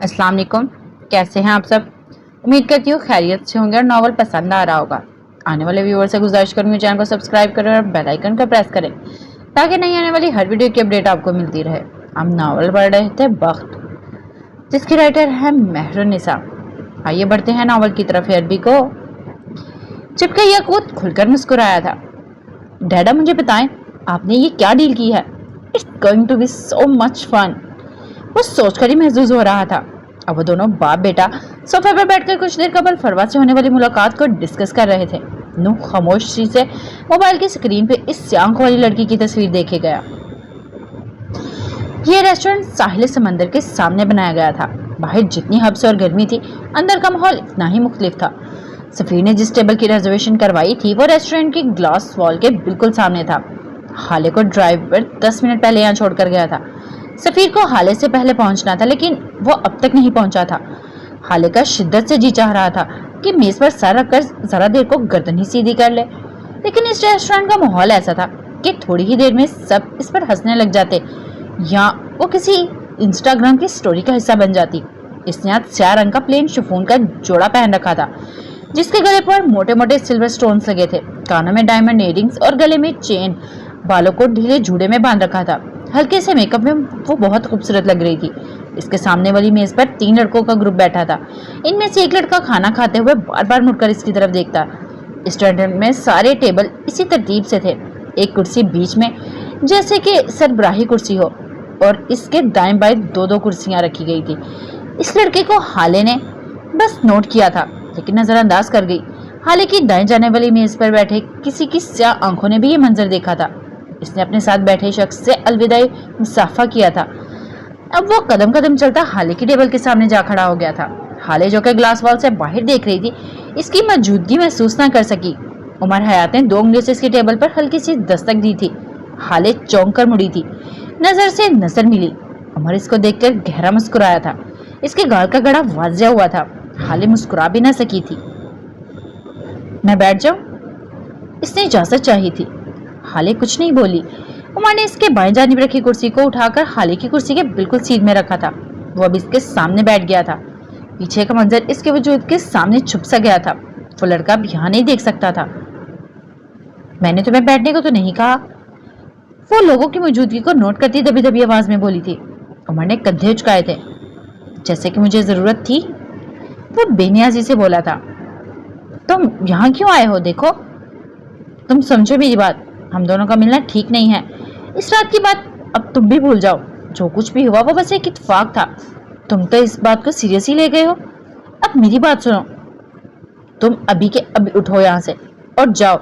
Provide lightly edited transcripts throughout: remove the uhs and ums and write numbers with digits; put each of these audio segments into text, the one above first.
अस्सलाम वालेकुम। कैसे हैं आप सब? उम्मीद करती हूँ खैरियत से होंगे और नॉवल पसंद आ रहा होगा। आने वाले व्यूअर से गुजारिश करूँगी चैनल को सब्सक्राइब करें और बेल आइकन को प्रेस करें ताकि नहीं आने वाली हर वीडियो की अपडेट आपको मिलती रहे। हम नॉवल पढ़ रहे थे वक्त, जिसकी राइटर है मेहरुन्निसा। आइए बढ़ते हैं नॉवल की तरफ। अरबी को चिपके याकूत खुलकर मुस्कुराया था। डैडा मुझे बताएं, आपने ये क्या डील की है? It's going to be so much fun. वो सोचकर ही महसूस हो रहा था। अब वो दोनों बाप बेटा सोफे पर बैठकर कुछ देर कबल फरवा से होने वाली मुलाकात को डिस्कस कर रहे थे। नूह खामोशी से मोबाइल की स्क्रीन पे इस आंख वाली लड़की की तस्वीर देखे गया। यह रेस्टोरेंट साहिल समंदर के सामने बनाया गया था। बाहर जितनी हब्स और गर्मी थी, अंदर का माहौल इतना ही मुख्तलिफ था। सफीर ने जिस टेबल की रिजर्वेशन करवाई थी वो रेस्टोरेंट की ग्लास वॉल के बिल्कुल सामने था। हाले को ड्राइवर 10 मिनट पहले यहाँ छोड़कर गया था। सफीर को हाले से पहले पहुंचना था, लेकिन वो अब तक नहीं पहुंचा था। हाले का शिद्दत से जी चाह रहा था कि मेज पर सर रखकर जरा देर को गर्दन ही सीधी कर ले, लेकिन इस रेस्टोरेंट का माहौल ऐसा था कि थोड़ी ही देर में सब इस पर हंसने लग जाते या वो किसी इंस्टाग्राम की स्टोरी का हिस्सा बन जाती। इसने आज स्याह रंग का प्लेन शिफॉन का जोड़ा पहन रखा था, जिसके गले पर मोटे मोटे सिल्वर स्टोन्स लगे थे। कानों में डायमंड इयररिंग्स और गले में चेन, बालों को ढीले जूड़े में बांध रखा था। हल्के से मेकअप में वो बहुत खूबसूरत लग रही थी। इसके सामने वाली मेज पर 3 लड़कों का ग्रुप बैठा था। इनमें से एक लड़का खाना खाते हुए बार बार मुड़कर इसकी तरफ देखता। रेस्टोरेंट में सारे टेबल इसी तरतीब से थे। एक कुर्सी बीच में जैसे कि सरबराही कुर्सी हो, और इसके दाएं बाएं 2-2 कुर्सियां रखी गई थी। इस लड़के को हाले ने बस नोट किया था, लेकिन नजरअंदाज कर गई। हाले की दाएं जाने वाली मेज पर बैठे किसी की स्याह आंखों ने भी ये मंजर देखा था। इसने अपने साथ बैठे शख्स से अलविदाई मुसाफा किया था। अब वो कदम कदम चलता हाले की टेबल के सामने जा खड़ा हो गया था। हाले, जो कि ग्लास वॉल से बाहर देख रही थी, इसकी मौजूदगी महसूस न कर सकी। उमर हयात ने 2 उंगलियों से इसकी टेबल पर हल्की सी दस्तक दी थी। हाले चौंक कर मुड़ी थी। नजर से नजर मिली। उमर इसको देखकर गहरा मुस्कुराया था। इसके गाल का गड़ा वाजिया हुआ था। हाले मुस्कुरा भी न सकी थी। मैं बैठ जाऊं? इसने इजाजत चाही थी। हाले कुछ नहीं बोली। उमर ने इसके बाएं जानिब रखी कुर्सी को उठाकर हाले की कुर्सी के बिल्कुल सीध में रखा था। वो अब इसके सामने बैठ गया था। पीछे का मंजर इसके वजूद के सामने छुप सा गया था। वो लड़का अब यहाँ नहीं देख सकता था। मैंने तुम्हें बैठने को तो नहीं कहा, वो लोगों की मौजूदगी को नोट करती दबी दबी आवाज में बोली थी। उमर ने कंधे उचकाए थे, जैसे कि मुझे जरूरत थी। वो बेनियाजी से बोला था, तुम यहाँ क्यों आए हो? देखो, तुम समझो मेरी बात। हम दोनों का मिलना ठीक नहीं है। इस रात की बात अब तुम भी भूल जाओ। जो कुछ भी हुआ वो बस एक इत्तेफाक था। तुम तो इस बात को सीरियसली ले गए हो। अब मेरी बात सुनो। तुम अभी के अभी उठो यहाँ से और जाओ।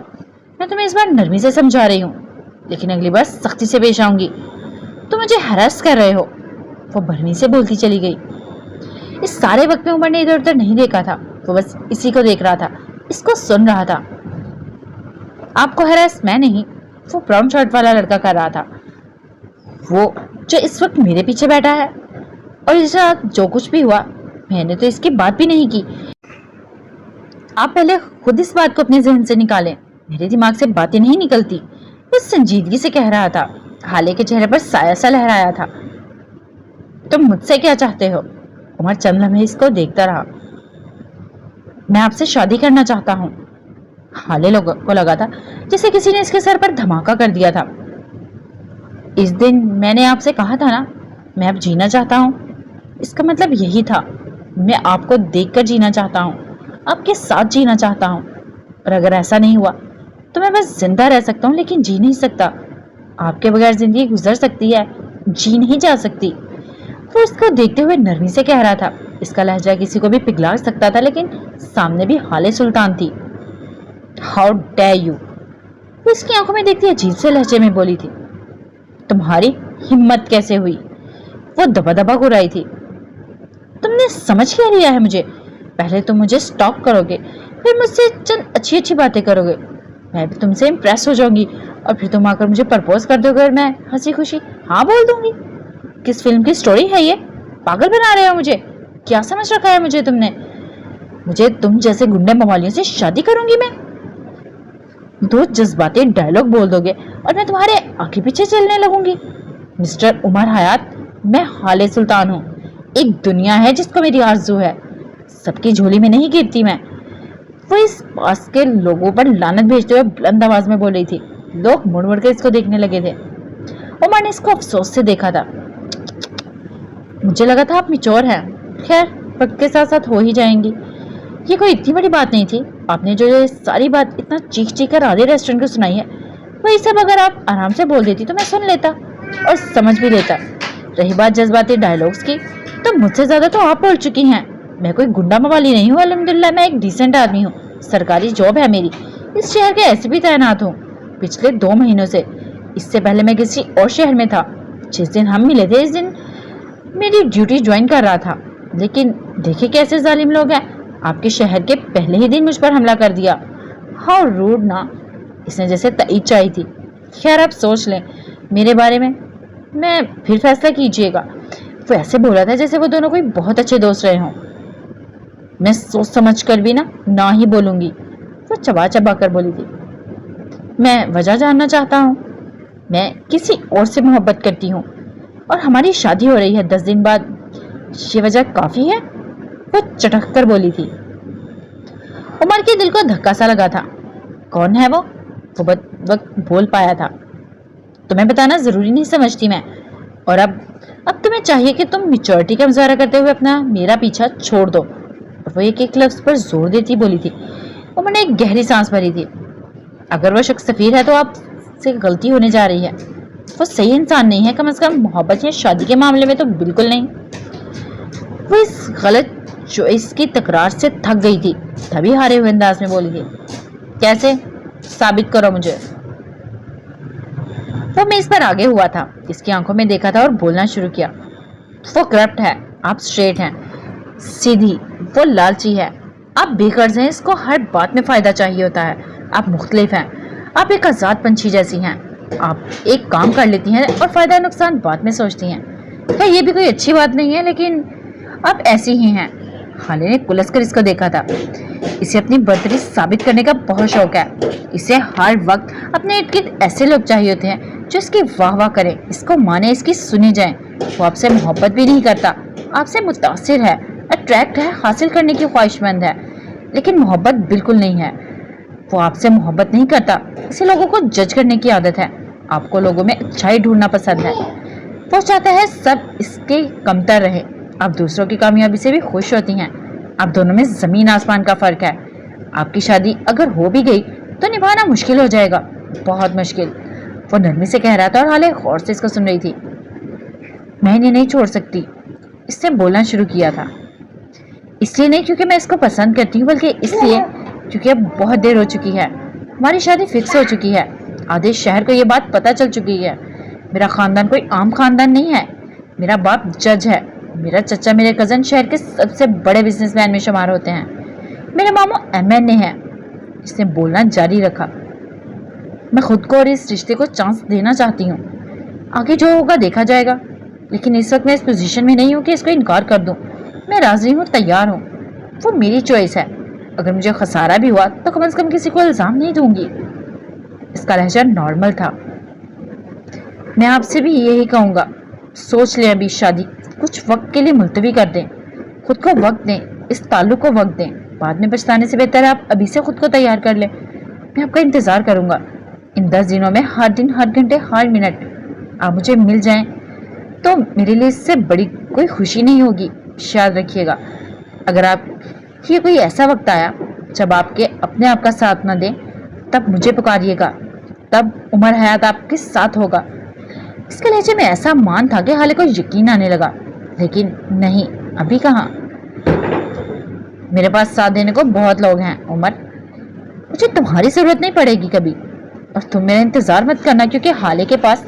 मैं तुम्हें इस बार नरमी से समझा रही हूँ, लेकिन अगली बार सख्ती से पेश आऊंगी। तुम मुझे हरास कर रहे हो, वो भरनी से बोलती चली गई। इस सारे वक्त में उमर ने इधर उधर नहीं देखा था। वो बस इसी को देख रहा था, इसको सुन रहा था। आपको हरास मैं नहीं, वो ब्राउन शर्ट वाला लड़का कर रहा था, वो जो इस वक्त मेरे पीछे बैठा है। और इस रात जो कुछ भी हुआ, मैंने तो इसकी बात भी नहीं की। आप पहले खुद इस बात को अपने जहन से निकालें। मेरे दिमाग से बातें नहीं निकलती। वो संजीदगी से कह रहा था। हाले के चेहरे पर साया सा लहराया था। तुम मुझसे क्या चाहते हो? उमर चंद लम्हे इसको देखता रहा। मैं आपसे शादी करना चाहता हूँ। हाले लोगों को लगा था जैसे किसी ने इसके सर पर धमाका कर दिया था। इस दिन मैंने आपसे कहा था ना, मैं अब जीना चाहता हूँ। इसका मतलब यही था। मैं आपको देखकर जीना चाहता हूँ, आपके साथ जीना चाहता हूँ। और अगर ऐसा नहीं हुआ तो मैं बस जिंदा रह सकता हूँ, लेकिन जी नहीं सकता। आपके बगैर जिंदगी गुजर सकती है, जी नहीं जा सकती। वो इसको देखते हुए नरमी से कह रहा था। इसका लहजा किसी को भी पिघला सकता था, लेकिन सामने भी हाले सुल्तान थी। हाउ डेयर यू, वो इसकी आंखों में देखती अजीब से लहजे में बोली थी। तुम्हारी हिम्मत कैसे हुई? वो दबा दबा घुराई थी। तुमने समझ क्या लिया है मुझे? पहले तुम मुझे स्टॉक करोगे, फिर मुझसे चंद अच्छी अच्छी बातें करोगे। मैं भी तुमसे इम्प्रेस हो जाऊंगी, और फिर तुम आकर मुझे प्रपोज कर दोगे और मैं हंसी खुशी हाँ बोल दूंगी। किस फिल्म की स्टोरी है ये? पागल बना रहे हो मुझे? क्या समझ रखा है मुझे तुमने? मुझे तुम जैसे गुंडे मवालियों से शादी करूंगी मैं? 2 जज्बाती डायलॉग बोल दोगे और मैं तुम्हारे आगे पीछे चलने लगूंगी। मिस्टर उमर हयात, मैं हाले सुल्तान हूँ। एक दुनिया है जिसको मेरी आरज़ू है, सबकी झोली में नहीं गिरती मैं। वो इस पास के लोगों पर लानत भेजते हुए बुलंद आवाज में बोल रही थी। लोग मुड़ मुड़ कर इसको देखने लगे थे। उमर ने इसको अफसोस से देखा था। मुझे लगा था आप मिचोर हैं। खैर, वक्त के साथ साथ हो ही जाएंगी। ये कोई इतनी बड़ी बात नहीं थी। आपने जो ये सारी बात इतना चीख चीख कर आधे रेस्टोरेंट को सुनाई है, वही सब अगर आप आराम से बोल देती तो मैं सुन लेता और समझ भी लेता। रही बात जज्बाती डायलॉग्स की, तो मुझसे ज्यादा तो आप बोल चुकी हैं। मैं कोई गुंडा मवाली नहीं हूँ, अल्हम्दुलिल्लाह मैं एक डिसेंट आदमी हूँ। सरकारी जॉब है मेरी, इस शहर के एसपी तैनात हूँ पिछले 2 महीनों से। इससे पहले मैं किसी और शहर में था। जिस दिन हम मिले थे, इस दिन मेरी ड्यूटी ज्वाइन कर रहा था। लेकिन देखिए कैसे जालिम लोग हैं, आपके शहर के पहले ही दिन मुझ पर हमला कर दिया। हाउ रूड ना, इसने जैसे तईद चाही थी। खैर, आप सोच लें मेरे बारे में, मैं फिर फैसला कीजिएगा। वो ऐसे बोला था जैसे वो दोनों कोई बहुत अच्छे दोस्त रहे हों। मैं सोच समझ कर भी ना ही बोलूंगी, वो चबा चबा कर बोली थी। मैं वजह जानना चाहता हूँ। मैं किसी और से मोहब्बत करती हूँ और हमारी शादी हो रही है 10 दिन बाद। ये वजह काफी है, वो चटक कर बोली थी। उमर के दिल को धक्का सा लगा था। कौन है वो वक्त बोल पाया था। तुम्हें बताना जरूरी नहीं समझती मैं। और अब तुम्हें चाहिए कि तुम मैच्योरिटी का मुजाहरा करते हुए अपना मेरा पीछा छोड़ दो। और वो एक लफ्ज पर जोर देती बोली थी। उमर ने एक गहरी सांस भरी थी। अगर वो शख्स सफीर है तो आप से गलती होने जा रही है। वो सही इंसान नहीं है, कम से कम मोहब्बत या शादी के मामले में तो बिल्कुल नहीं। वो इस गलत चॉइस की तकरार से थक गई थी, तभी हारे हुए अंदाज में बोली थी। कैसे? साबित करो मुझे। वो मेज पर आगे हुआ था, इसकी आंखों में देखा था और बोलना शुरू किया। वो करप्ट है, आप स्ट्रेट हैं, सीधी। वो लालची है, आप बेकर्ज हैं, इसको हर बात में फायदा चाहिए होता है। आप मुख्तलिफ हैं, आप एक आजाद पंछी जैसी हैं। आप एक काम कर लेती हैं और फायदा नुकसान बाद में सोचती हैं। क्या ये भी कोई अच्छी बात नहीं है, लेकिन आप ऐसी ही हैं। खालिद ने कुलस कर इसको देखा था। इसे अपनी बर्तरी साबित करने का बहुत शौक है। इसे हर वक्त अपने इर्द गिर्द ऐसे लोग चाहिए होते हैं जो इसकी वाह वाह करें, इसको माने, इसकी सुनी जाए। वो आपसे मोहब्बत भी नहीं करता, आपसे मुतासिर है, अट्रैक्ट है, हासिल करने की ख्वाहिशमंद है, लेकिन मोहब्बत बिल्कुल नहीं है। वो आपसे मोहब्बत नहीं करता, इसे लोगों को जज करने की आदत है। आपको लोगों में अच्छाई ढूंढना पसंद है। वो चाहता है सब इसके कमतर रहे। आप दूसरों की कामयाबी से भी खुश होती हैं। आप दोनों में जमीन आसमान का फर्क है। आपकी शादी अगर हो भी गई तो निभाना मुश्किल हो जाएगा, बहुत मुश्किल। वो नरमी से कह रहा था और हाले गौर से इसको सुन रही थी। मैं इन्हें नहीं छोड़ सकती, इसने बोलना शुरू किया था। इसलिए नहीं क्योंकि मैं इसको पसंद करती हूँ, बल्कि इसलिए क्योंकि अब बहुत देर हो चुकी है। हमारी शादी फिक्स हो चुकी है। आधे शहर को ये बात पता चल चुकी है। मेरा खानदान कोई आम खानदान नहीं है। मेरा बाप जज है, मेरा चचा, मेरे कजन शहर के सबसे बड़े बिजनेसमैन में शुमार होते हैं। मेरे मामू MNA है। इसने बोलना जारी रखा। मैं खुद को और इस रिश्ते को चांस देना चाहती हूँ। आगे जो होगा देखा जाएगा, लेकिन इस वक्त मैं इस पोजीशन में नहीं हूँ कि इसको इनकार कर दूँ। मैं राजी हूँ, तैयार हूँ। वो मेरी चॉइस है। अगर मुझे खसारा भी हुआ तो कम से कम किसी को इल्जाम नहीं दूंगी। इसका लहजा नॉर्मल था। मैं आपसे भी यही कहूँगा, सोच लें, अभी शादी कुछ वक्त के लिए मुलतवी कर दें। खुद को वक्त दें, इस ताल्लुक को वक्त दें। बाद में पछताने से बेहतर है आप अभी से खुद को तैयार कर लें। मैं आपका इंतज़ार करूँगा। इन 10 दिनों में हर दिन, हर घंटे, हर मिनट आप मुझे मिल जाएं तो मेरे लिए इससे बड़ी कोई खुशी नहीं होगी। याद रखिएगा, अगर आप ये कोई ऐसा वक्त आया जब आपके अपने आप का साथ न दें, तब मुझे पुकारिएगा। तब उमर हयात आपके साथ होगा। इसके लहजे में ऐसा मान था कि हाले को यकीन आने लगा, लेकिन नहीं, अभी कहाँ। मेरे पास साथ देने को बहुत लोग हैं उमर, मुझे तुम्हारी जरूरत नहीं पड़ेगी कभी। और तुम मेरा इंतजार मत करना, क्योंकि हाले के पास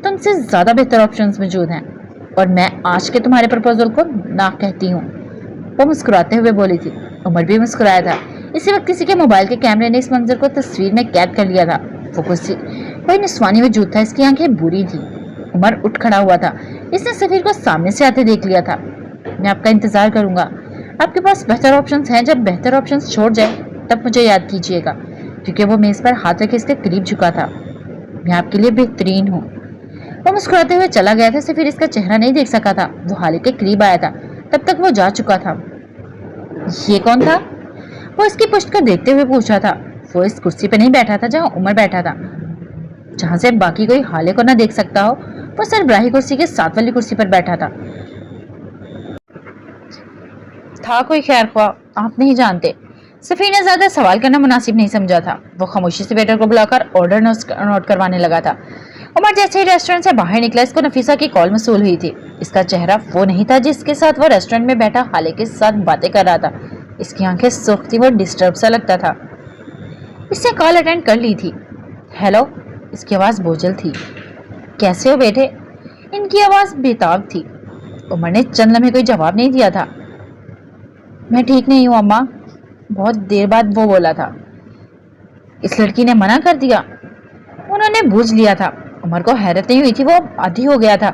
तुमसे ज्यादा बेहतर ऑप्शंस मौजूद हैं। और मैं आज के तुम्हारे प्रपोजल को ना कहती हूँ। वो मुस्कुराते हुए बोली थी। उमर भी मुस्कुराया था। इसी वक्त किसी के मोबाइल के कैमरे ने इस मंजर को तस्वीर में कैद कर लिया था। वो कुछ कोई निस्वानी वजूद था, इसकी आंखें बुरी थी। उमर उठ खड़ा हुआ था। इसने सफीर को सामने से आते देख लिया था। मैं आपका इंतजार करूंगा। आपके पास बेहतर ऑप्शंस हैं। जब बेहतर ऑप्शंस छोड़ जाए तब मुझे याद कीजिएगा, क्योंकि वो मेज पर हाथ रखे इसके करीब झुका था। मैं आपके लिए बेहतरीन हूँ। वो मुस्कुराते हुए चला गया था। सफीर इसका चेहरा नहीं देख सका था। वो हाले के करीब आया था। तब तक वो जा चुका था। ये कौन था? वो इसकी पुष्ट को देखते हुए पूछा था। वो इस कुर्सी पर नहीं बैठा था जहां उमर बैठा था, जहां से बाकी कोई हाले को ना देख सकता हो। वो सरबराही कुर्सी के साथ वाली कुर्सी पर बैठा था। कोई खैर ख्वाह, आप नहीं जानते। सफी ने ज्यादा सवाल करना मुनासिब नहीं समझा था। वो खामोशी से वेटर को बुलाकर ऑर्डर नोट करवाने लगा था। उमर जैसे ही रेस्टोरेंट से बाहर निकला, इसको नफीसा की कॉल मसूल हुई थी। इसका चेहरा वो नहीं था जिसके साथ वो रेस्टोरेंट में बैठा हाले के साथ बातें कर रहा था। इसकी आंखें सुर्ख थी, वो डिस्टर्ब सा लगता था। इसने कॉल अटेंड कर ली थी। हेलो, इसकी आवाज बोझल थी। कैसे हो बेटे? इनकी आवाज बेताब थी। उमर ने चंद लम्हे कोई जवाब नहीं दिया था। मैं ठीक नहीं हूँ अम्मा, बहुत देर बाद वो बोला था। इस लड़की ने मना कर दिया? उन्होंने बूझ लिया था। उमर को हैरत नहीं हुई थी, वो आदी हो गया था।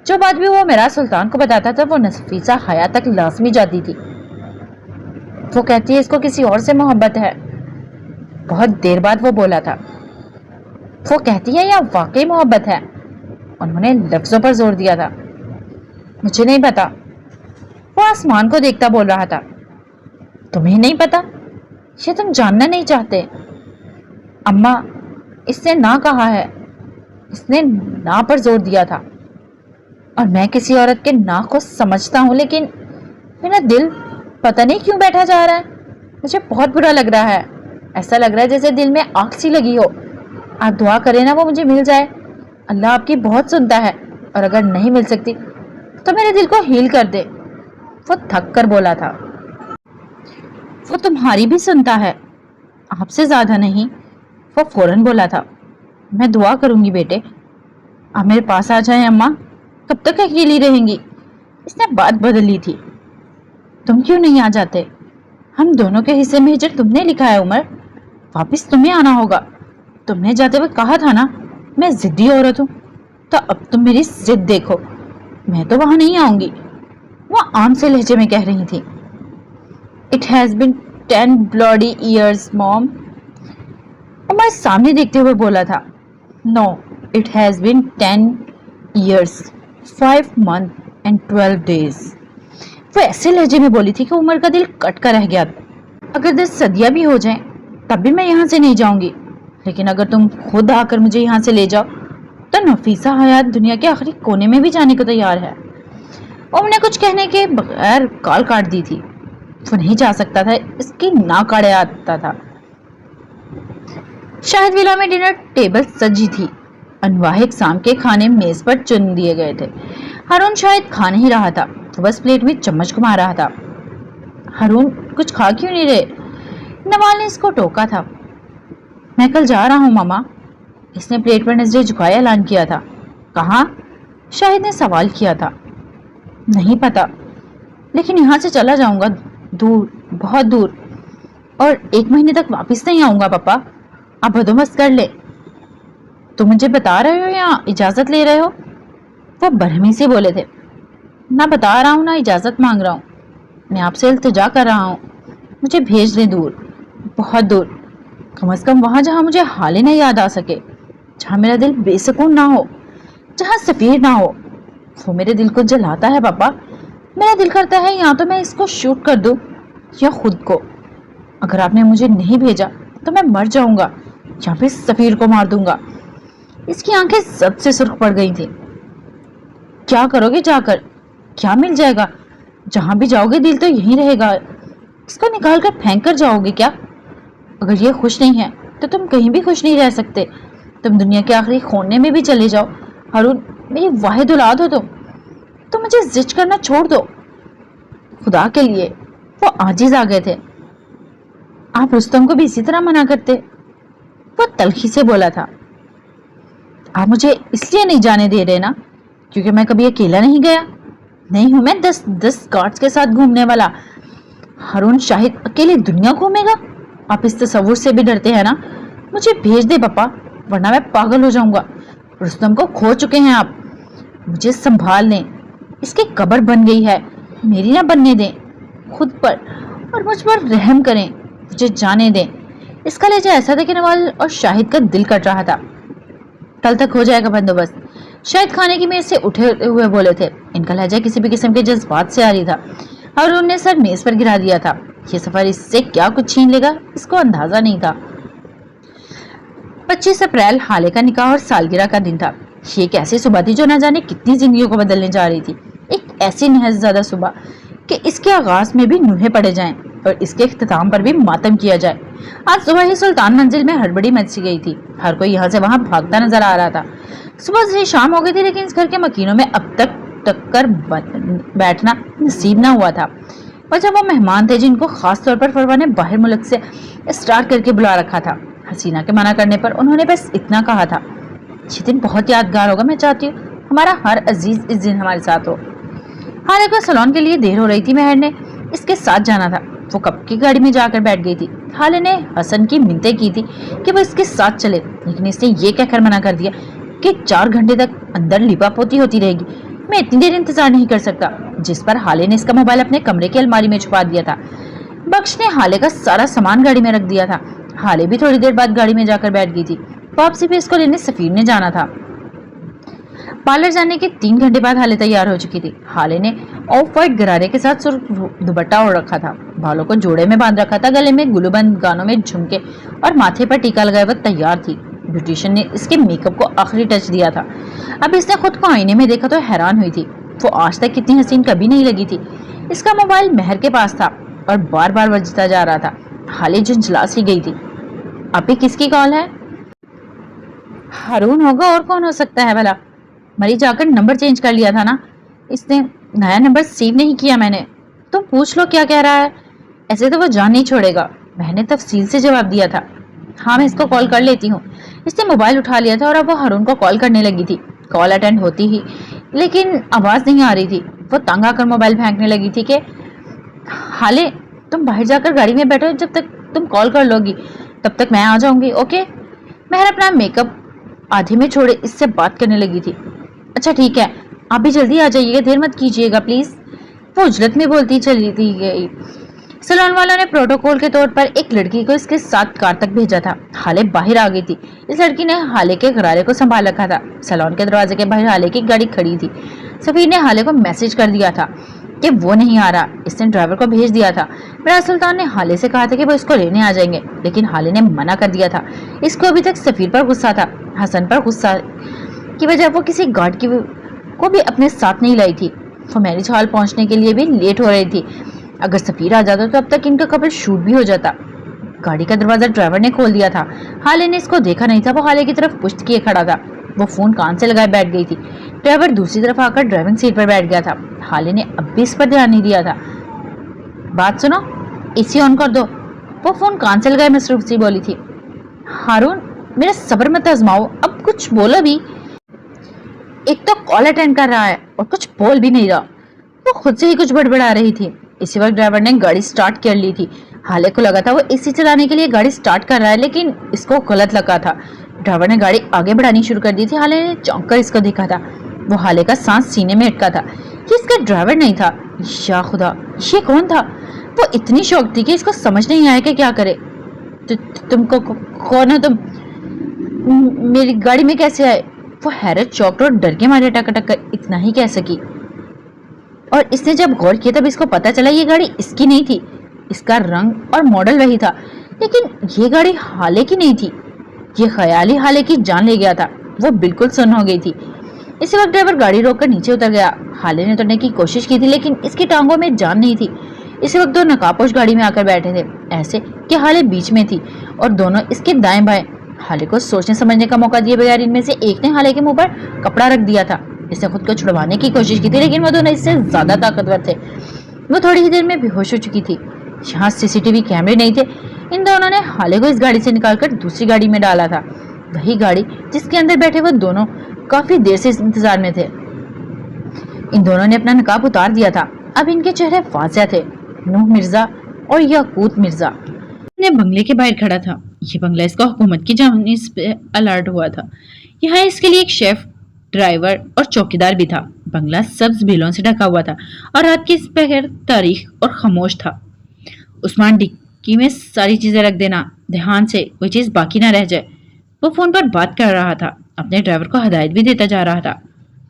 जो बात भी वो मेरा सुल्तान को बताता था वो नफीसा हया तक लाजमी जाती थी। वो कहती है इसको किसी और से मोहब्बत है। बहुत देर बाद वो बोला था। वो कहती है या वाकई मोहब्बत है? उन्होंने लफ्जों पर जोर दिया था। मुझे नहीं पता। वो आसमान को देखता बोल रहा था। तुम्हें नहीं पता? ये तुम जानना नहीं चाहते? अम्मा, इसने ना कहा है। इसने ना पर जोर दिया था। और मैं किसी औरत के ना को समझता हूं, लेकिन मेरा दिल पता नहीं क्यों बैठा जा रहा है। मुझे बहुत बुरा लग रहा है। ऐसा लग रहा है जैसे दिल में आग सी लगी हो। आप दुआ करें ना वो मुझे मिल जाए। अल्लाह आपकी बहुत सुनता है, और अगर नहीं मिल सकती तो मेरे दिल को हील कर दे। वो थक कर बोला था। वो तुम्हारी भी सुनता है, आपसे ज्यादा नहीं। वो फौरन बोला था। मैं दुआ करूंगी बेटे, आप मेरे पास आ जाएं। अम्मा, कब तक अकेली रहेंगी? इसने बात बदल ली थी। तुम क्यों नहीं आ जाते? हम दोनों के हिस्से में हिजर तुमने लिखा है उमर, वापिस तुम्हें आना होगा। तुमने जाते हुए कहा था ना मैं जिद्दी औरत हूं, तो अब तुम मेरी जिद देखो। मैं तो वहां नहीं आऊंगी। वो आम से लहजे में कह रही थी। It has been 10 bloody years, mom. Umar सामने देखते हुए बोला था। No, it has been 10 years, 5 months and 12 days। वो ऐसे लहजे में बोली थी कि उमर का दिल कट कर रह गया। अगर 10 सदियां भी हो जाएं, तब भी मैं यहाँ से नहीं जाऊंगी। लेकिन अगर तुम खुद आकर मुझे यहाँ से ले जाओ तो नफीसा हयात दुनिया के आखिरी कोने में भी जाने को तैयार है। उमर ने कुछ कहने के बगैर कॉल काट दी थी। वो नहीं जा सकता था, इसकी नाक अड़े आता था। शाहिद विला में डिनर टेबल सजी थी। अनवाह इकसाम के खाने मेज पर चुन दिए गए थे। हारून शायद खा नहीं रहा था, वो बस प्लेट में चम्मच घुमा रहा था। हारून कुछ खा क्यों नहीं रहे? नवाल ने इसको टोका था। मैं कल जा रहा हूँ मामा। इसने प्लेट पर नजरें झुकाए ऐलान किया था। कहाँ? शाहिद ने सवाल किया था। नहीं पता, लेकिन यहाँ से चला जाऊंगा, दूर, बहुत दूर, और 1 महीने तक वापस नहीं आऊंगा। पापा, आप बंदोबस्त कर ले। तुम मुझे बता रहे हो या इजाजत ले रहे हो? वो बरहमी से बोले थे। ना बता रहा हूँ ना इजाजत मांग रहा हूँ। मैं आपसे इल्तिजा कर रहा हूँ, मुझे भेज दें दूर, बहुत दूर, कम से कम वहां जहां मुझे हाले न याद आ सके, जहां मेरा दिल बेसुकून ना हो, जहां सफीर ना हो। वो मेरे दिल को जलाता है पापा। मेरा दिल करता है या तो मैं इसको शूट कर दूं या खुद को। अगर आपने मुझे नहीं भेजा तो मैं मर जाऊंगा या फिर सफीर को मार दूंगा। इसकी आंखें जद से सुर्ख पड़ गई थी। क्या करोगे जाकर? क्या मिल जाएगा? जहां भी जाओगे दिल तो यहीं रहेगा। इसको निकाल कर फेंक कर जाओगे क्या? अगर ये खुश नहीं है तो तुम कहीं भी खुश नहीं रह सकते। तुम दुनिया के आखिरी कोने में भी चले जाओ। हारून, मेरी वाहिद औलाद हो तुम मुझे जिद करना छोड़ दो। खुदा के लिए। वो आजिज आ गए थे। आप रुस्तम को भी इसी तरह मना करते। वो तलखी से बोला था। आप मुझे इसलिए नहीं जाने दे रहे ना क्योंकि मैं कभी अकेला नहीं गया। नहीं हूं मैं 10 गार्ड्स के साथ घूमने वाला। हारून शाहिद अकेले दुनिया घूमेगा? आप इस तस्वुर से भी डरते हैं ना? मुझे भेज दे पापा, वरना मैं पागल हो जाऊंगा। रुस्तम को खो चुके हैं आप। मुझे संभाल लें। इसकी कब्र बन गई है, मेरी ना बनने दें। खुद पर और मुझ पर रहम करें, मुझे जाने दें। इसका लहजा ऐसा था कि नवाल और शाहिद का दिल कट रहा था। कल तक हो जाएगा बंदोबस्त। शायद खाने की मेज से उठे हुए बोले थे। इनका लहजा किसी भी किस्म के जज्बात से आ रही था। हारून ने सर मेज पर गिरा दिया था। ये सफर इससे क्या कुछ छीन लेगा, इसको अंदाजा नहीं था। 25 अप्रैल हाले का निकाह और सालगिरह का दिन था। ये एक ऐसी सुबह थी जो न जाने कितनी जिंदगियों को बदलने जा रही थी। एक ऐसी नहज़ सुबह कि इसके आगाज में भी नूहें पड़े जाएं और इसके इख्तिताम पर भी मातम किया जाए। आज सुबह ही सुल्तान मंजिल में हड़बड़ी मची गई थी। हर कोई यहाँ से वहां भागता नजर आ रहा था। सुबह से शाम हो गई थी, लेकिन इस घर के मकीनों में अब तक टक्कर बैठना नसीब ना हुआ था। और जब वो मेहमान थे जिनको खास तौर पर फरवा ने बाहर मुल्क से स्टार्ट करके बुला रखा था, हसीना के मना करने पर उन्होंने बस इतना कहा था, ये दिन बहुत यादगार होगा। मैं चाहती हूँ हमारा हर अजीज इस दिन हमारे साथ हो। हाले को सलोन के लिए देर हो रही थी। महर ने इसके साथ जाना था। वो कब की गाड़ी में जाकर बैठ गई थी। हाले ने हसन की मिन्नतें की थी कि वो इसके साथ चले, लेकिन इसने ये कहकर मना कर दिया कि 4 घंटे तक अंदर लिपापोती होती रहेगी। मैं इतनी देर इंतजार नहीं कर सकता। जिस पर हाले ने इसका मोबाइल अपने कमरे की अलमारी में छुपा दिया था। बख्श ने हाले का सारा सामान गाड़ी में रख दिया था। हाले भी थोड़ी देर बाद गाड़ी में जाकर बैठ गई थी। वापसी पे इसको लेने सफीर ने जाना था। पार्लर जाने के 3 घंटे बाद हाले तैयार हो चुकी थी। हाले ने ऑफ वाइट गरारे के साथ सुर्ख दुपट्टा ओढ़ रखा था, बालों को जोड़े में बांध रखा था, गले में गुलूबंद, गानों में झुमके और माथे पर टीका लगाए वह तैयार थी। ब्यूटिशियन ने इसके मेकअप को आखिरी टच दिया था। अब इसने खुद को आईने में देखा तो हैरान हुई थी। वो आज तक कितनी हसीन कभी नहीं लगी थी। इसका मोबाइल महर के पास था और बार बार बजता जा रहा था। हाले झुंझला सी गई थी। अभी किसकी कॉल है? हारून होगा, और कौन हो सकता है भला? मरी जाकर नंबर चेंज कर लिया था ना। इसने नया नंबर सेव नहीं किया मैंने। तुम पूछ लो क्या कह रहा है। ऐसे तो वो जान नहीं छोड़ेगा। मैंने तफसील से जवाब दिया था। हाँ, मैं इसको कॉल कर लेती हूँ। इसने मोबाइल उठा लिया था और अब वो हारून को कॉल करने लगी थी। कॉल अटेंड होती ही लेकिन आवाज नहीं आ रही थी। वो तंग आकर मोबाइल फेंकने लगी थी कि हाले, तुम बाहर जाकर गाड़ी में बैठो। जब तक तुम कॉल कर लोगी तब तक मैं आ जाऊंगी, ओके? महर अपना मेकअप आधे में छोड़े इससे बात करने लगी थी। अच्छा ठीक है, आप भी जल्दी आ जाइएगा, देर मत कीजिएगा प्लीज। वो उजलत में बोलती चली गई। सलोन वालों ने प्रोटोकॉल के तौर पर एक लड़की को इसके साथ कार तक भेजा था। हाले बाहर आ गई थी। इस लड़की ने हाले के गरारे को संभाल रखा था। सलोन के दरवाजे के बाहर हाले की गाड़ी खड़ी थी। सफीर ने हाले को मैसेज कर दिया था कि वो नहीं आ रहा। इसने ड्राइवर को भेज दिया था। मिराज सुल्तान ने हाले से कहा था कि वो इसको लेने आ जाएंगे, लेकिन हाले ने मना कर दिया था। इसको अभी तक सफीर पर गुस्सा था। हसन पर गुस्सा की वजह वो किसी गार्ड की को भी अपने साथ नहीं लाई थी। वो मैरिज हॉल पहुंचने के लिए भी लेट हो रही थी। अगर सफीर आ जाता तो अब तक इनका कपल शूट भी हो जाता। गाड़ी का दरवाजा ड्राइवर ने खोल दिया था। हाले ने इसको देखा नहीं था। वो हाले की तरफ पुश्त किए खड़ा था। वो फोन कान से लगाए बैठ गई थी। ड्राइवर दूसरी तरफ आकर ड्राइविंग सीट पर बैठ गया था। हाले ने अब भी इस पर ध्यान नहीं दिया था। बात सुनो, एसी ऑन कर दो। वो फोन कान से लगाए मसरूफ सी बोली थी। हारून, मेरा सब्र मत आजमाओ, अब कुछ बोलो भी। एक तो कॉल अटेंड कर रहा है और कुछ बोल भी नहीं रहा। वो खुद से ही कुछ बड़बड़ा रही थी। इसी वक्त ड्राइवर ने गाड़ी स्टार्ट कर ली थी। हाले को लगा था वो एसी चलाने के लिए गाड़ी स्टार्ट कर रहा है, लेकिन इसको गलत लगा था। ड्राइवर ने गाड़ी आगे बढ़ानी शुरू कर दी थी। हाले ने चौंक कर इसको देखा था। वो हाले का सांस सीने में अटका था। ये इसका ड्राइवर नहीं था। या खुदा, ये कौन था? वो इतनी शौक थी कि इसको समझ नहीं आया कि क्या करे। तुमको कौन है तुम? मेरी गाड़ी में कैसे आए? वो हैरत, चौंक और डर के मारे टक कर इतना ही कह सकी। और इसने जब गौर किया तब इसको पता चला ये गाड़ी इसकी नहीं थी। इसका रंग और मॉडल वही था, लेकिन ये गाड़ी हाले की नहीं थी। ये ख्याली हाले की जान ले गया था। वो बिल्कुल सुन्न हो गई थी। इसी वक्त ड्राइवर गाड़ी रोककर नीचे उतर गया। हाले ने उतरने की कोशिश की थी, लेकिन इसकी टांगों में जान नहीं थी। इसी वक्त दो नकाबपोश गाड़ी में आकर बैठे थे, ऐसे कि हाले बीच में थी और दोनों इसके दाएं बाएं। हाले को सोचने समझने का मौका दिए बगैर इनमें से एक ने हाले के मुंह पर कपड़ा रख दिया था। इसने खुद को छुड़वाने की कोशिश की थी, लेकिन वो दोनों इससे ज्यादा ताकतवर थे। वो थोड़ी ही देर में बेहोश हो चुकी थी। यहाँ सीसीटीवी कैमरे नहीं थे। इन दोनों ने हाले को इस गाड़ी से निकालकर दूसरी गाड़ी में डाला था, वही गाड़ी जिसके अंदर बैठे वो दोनों काफी देर से इंतजार में थे। इन दोनों ने अपना नकाब उतार दिया था। अब इनके चेहरे वाज़ेह थे। नूह मिर्जा और याकूत मिर्जा ने बंगले के बाहर खड़ा था। ये बंगला इसका हुकूमत की जानिब पे अलर्ट हुआ था। यहाँ इसके लिए एक शेफ, ड्राइवर और चौकीदार भी था। बंगला सब्ज बिलों से ढका हुआ था और रात की बगैर तारीख और खामोश था। उस्मान, डिक्की में सारी चीजें रख देना, ध्यान से, कोई चीज बाकी ना रह जाए। वो फोन पर बात कर रहा था, अपने ड्राइवर को हदायत भी देता जा रहा था।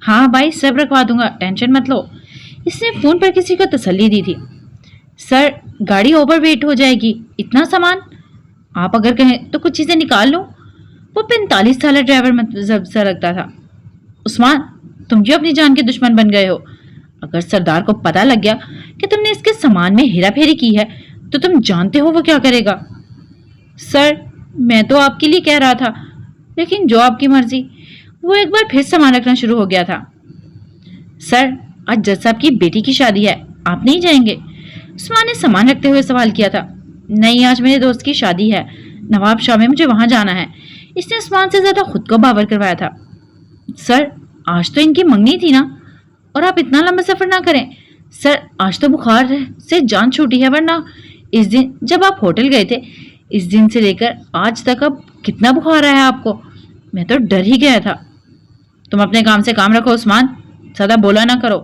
हाँ भाई, सब रखवा दूंगा, टेंशन मत लो। इसने फोन पर किसी को तसल्ली दी थी। सर, गाड़ी ओवर वेट हो जाएगी, इतना सामान। आप अगर कहें तो कुछ चीजें निकाल लो। वो 45 साल ड्राइवर मतलब सा लगता था। उस्मान, तुम क्यों अपनी जान के दुश्मन बन गए हो? अगर सरदार को पता लग गया कि तुमने इसके सामान में हेरा फेरी की है तो तुम जानते हो वो क्या करेगा। सर, मैं तो आपके लिए कह रहा था, लेकिन जो आपकी मर्जी। वो एक बार फिर सामान रखना शुरू हो गया था। सर, आज जज साहब की बेटी की शादी है, आप नहीं जाएंगे? उस्मान ने सामान रखते हुए सवाल किया था। नहीं, आज मेरे दोस्त की शादी है नवाब शाह में, मुझे वहां जाना है। इसने उस्मान से ज्यादा खुद को बावर करवाया था। सर, आज तो इनकी मंगनी थी ना, और आप इतना लंबा सफर ना करें। सर, आज तो बुखार से जान छूटी है, वरना इस दिन जब आप होटल गए थे, इस दिन से लेकर आज तक अब कितना बुखार आया आपको? मैं तो डर ही गया था। तुम अपने काम से काम रखो उस्मान, ज्यादा बोला ना करो।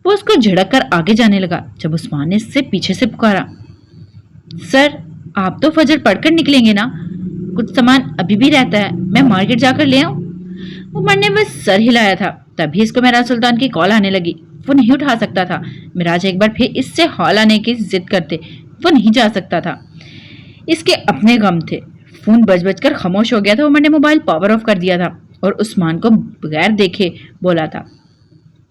वो उसको झिड़क कर आगे जाने लगा जब उस्मान ने इससे पीछे से पुकारा। सर, आप तो फजर पढ़कर निकलेंगे ना? कुछ सामान अभी भी रहता है, मैं मार्केट जाकर ले आऊं? उमर ने बस सर हिलाया था, तभी इसको मेराज सुल्तान की कॉल आने लगी। वो नहीं उठा सकता था। मिराज एक बार फिर इससे हॉल आने की जिद करते, वो नहीं जा सकता था। इसके अपने गम थे। फोन बज बज कर खामोश हो गया था। उमर ने मोबाइल पावर ऑफ कर दिया था और उस्मान को बगैर देखे बोला था,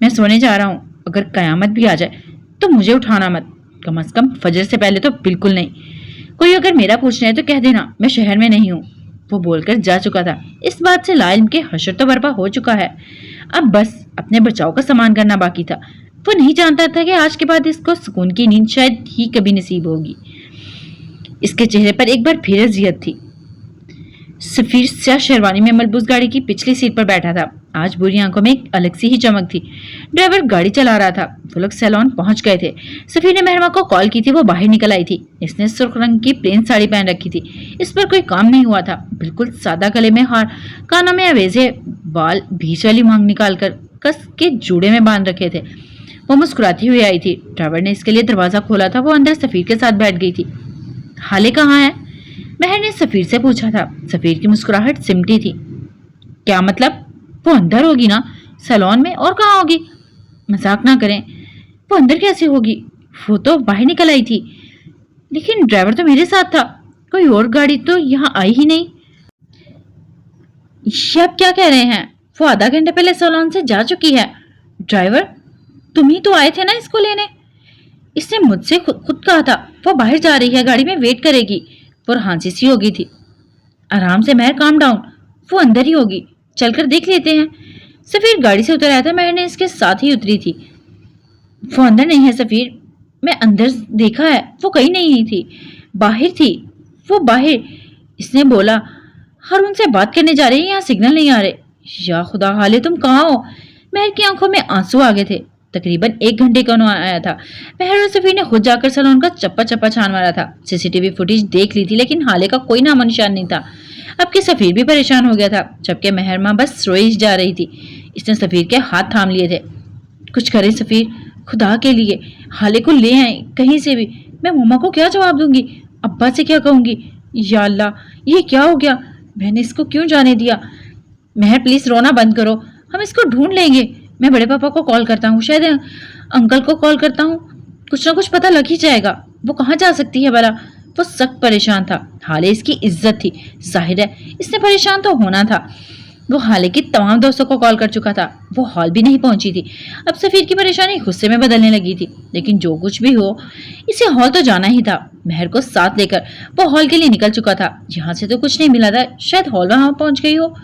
मैं सोने जा रहा हूँ, अगर कयामत भी आ जाए तो मुझे उठाना मत, कम से कम फजर से पहले तो बिल्कुल नहीं। कोई अगर मेरा पूछना है तो कह देना मैं शहर में नहीं हूँ। वो बोलकर जा चुका था। इस बात से लाइल्म के हशर तो बर्पा हो चुका है, अब बस अपने बचाव का सामान करना बाकी था। वो नहीं जानता था कि आज के बाद इसको सुकून की नींद शायद ही कभी नसीब होगी। इसके चेहरे पर एक बार फिर अजियत थी। सफीर स्याह शेरवानी में मलबूस गाड़ी की पिछली सीट पर बैठा था। आज बुरी आंखों में एक अलग सी ही चमक थी। ड्राइवर गाड़ी चला रहा था। वो लोग सैलून पहुंच गए थे। सफीर ने महरमा को कॉल की थी, वो बाहर निकल आई थी। इसने सुर्ख रंग की प्लेन साड़ी पहन रखी थी। इस पर कोई काम नहीं हुआ था, बिल्कुल सादा, गले में हार, कानों में अवेजे, बाल बीच वाली मांग निकाल कर कस के जूड़े में बांध रखे थे। वो मुस्कुराती हुई आई थी। ड्राइवर ने इसके लिए दरवाजा खोला था। वो अंदर सफीर के साथ बैठ गई थी। हाले कहाँ है? महर ने सफीर से पूछा था। सफीर की मुस्कुराहट सिमटी थी। क्या मतलब? वो अंदर होगी ना, सैलून में, और कहाँ होगी? मजाक ना करें, वो अंदर कैसे होगी? वो तो बाहर निकल आई थी। लेकिन ड्राइवर तो मेरे साथ था, कोई और गाड़ी तो यहाँ आई ही नहीं। ये आप क्या कह रहे हैं? वो आधा घंटे पहले सैलून से जा चुकी है। ड्राइवर, तुम ही तो आए थे ना इसको लेने? इसने मुझसे खुद कहा था वो बाहर जा रही है, गाड़ी में वेट करेगी। और हांसी सी हो गई थी। आराम से महर, काम डाउन, वो अंदर ही होगी, चलकर देख लेते हैं। सफीर गाड़ी से उतर आया था। महर ने इसके साथ ही उतरी थी। वो अंदर नहीं है सफीर, मैं अंदर देखा है, वो कहीं नहीं थी, बाहर थी, वो बाहर। इसने बोला। हारून से बात करने जा रही है, यहाँ सिग्नल नहीं आ रहे। या खुदा, हाले तुम कहाँ हो? महर की आंखों में आंसू आ गए थे। तकरीबन 1 घंटे का आया था। महर और सफीर ने खुद जाकर सैलून का चप्पा चप्पा छान मारा था। सीसीटीवी फुटेज देख ली थी, लेकिन हाले का कोई नामो निशान नहीं था। अब के सफीर भी परेशान हो गया था, जबकि महरमा बस रोई जा रही थी। इसने सफीर के हाथ थाम लिए थे। कुछ करें सफीर, खुदा के लिए, हाले को ले आए कहीं से भी। मैं मम्मा को क्या जवाब दूंगी, अब्बा से क्या कहूंगी? या अल्लाह, ये क्या हो गया? मैंने इसको क्यों जाने दिया? महर, प्लीज रोना बंद करो, हम इसको ढूंढ लेंगे। मैं बड़े पापा को कॉल करता हूँ, शायद अंकल को कॉल करता हूँ, कुछ ना कुछ पता लग ही जाएगा। वो कहाँ जा सकती है भला? वो सख्त परेशान था। हाले इसकी इज्जत थी, जाहिर है इसने परेशान तो होना था। वो हाले की तमाम दोस्तों को कॉल कर चुका था। वो हॉल भी नहीं पहुंची थी। अब सफीर की परेशानी गुस्से में बदलने लगी थी। लेकिन जो कुछ भी हो, इसे हॉल तो जाना ही था। महर को साथ लेकर वो हॉल के लिए निकल चुका था। यहाँ से तो कुछ नहीं मिला था, शायद हॉल वहां पहुंच गई हो।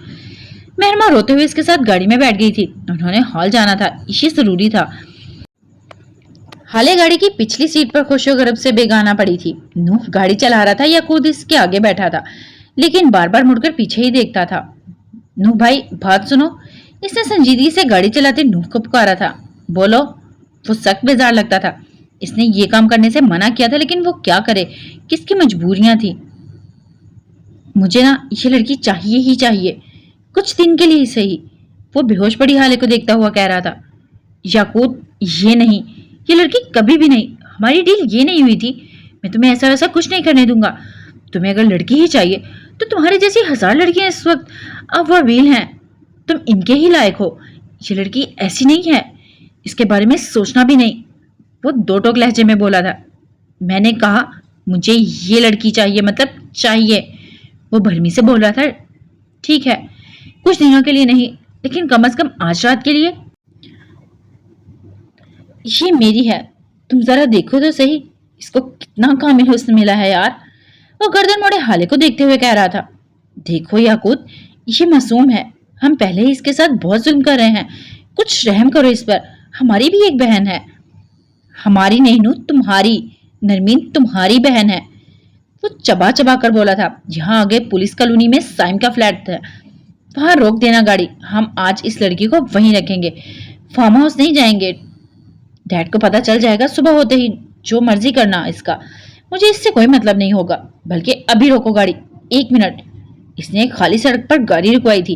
महरमा रोते हुए इसके साथ गाड़ी में बैठ गई थी। उन्होंने हॉल जाना था, ये जरूरी था। हाले गाड़ी की पिछली सीट पर खुशो गरब से बेगाना पड़ी थी। नूह गाड़ी चला रहा था या खुद इसके आगे बैठा था, लेकिन बार बार मुड़कर पीछे ही देखता था। नूह भाई, बात सुनो। इसने संजीदगी से गाड़ी चलाते नूह को पुकारा था। बोलो। वो सख्त बेजार लगता था। इसने ये काम करने से मना किया था, लेकिन वो क्या करे, किसकी मजबूरियां थी। मुझे ना ये लड़की चाहिए ही चाहिए, कुछ दिन के लिए ही सही। वो बेहोश पड़ी हाले को देखता हुआ कह रहा था। याकूत, ये नहीं, ये लड़की कभी भी नहीं, हमारी डील ये नहीं हुई थी। मैं तुम्हें ऐसा वैसा कुछ नहीं करने दूंगा। तुम्हें अगर लड़की ही चाहिए तो तुम्हारी जैसी 1000 लड़कियां इस वक्त अवेलेबल हैं, तुम इनके ही लायक हो। ये लड़की ऐसी नहीं है, इसके बारे में सोचना भी नहीं। वो दो टोक लहजे में बोला था। मैंने कहा मुझे ये लड़की चाहिए, मतलब चाहिए। वो भरमी से बोल रहा था। ठीक है, कुछ दिनों के लिए नहीं, लेकिन कम से कम आज रात के लिए। ये मेरी है, तुम जरा देखो तो सही, इसको कितना कामिल हुस्न मिला है यार। वो गर्दन मोड़े हाले को देखते हुए कह रहा था। देखो याकूत, ये मासूम है, हम पहले ही इसके साथ बहुत जुल्म कर रहे हैं, कुछ रहम करो इस पर। हमारी भी एक बहन है। हमारी नहीं नू, तुम्हारी। नरमीन तुम्हारी बहन है। वो चबा चबा कर बोला था। यहाँ आगे पुलिस कॉलोनी में साइम का फ्लैट था, वहां रोक देना गाड़ी। हम आज इस लड़की को वहीं रखेंगे, फार्म हाउस नहीं जाएंगे। डैड को पता चल जाएगा सुबह होते ही, जो मर्जी करना इसका, मुझे इससे कोई मतलब नहीं होगा। बल्कि अभी रोको गाड़ी, 1 मिनट। इसने एक खाली सड़क पर गाड़ी रुकवाई थी।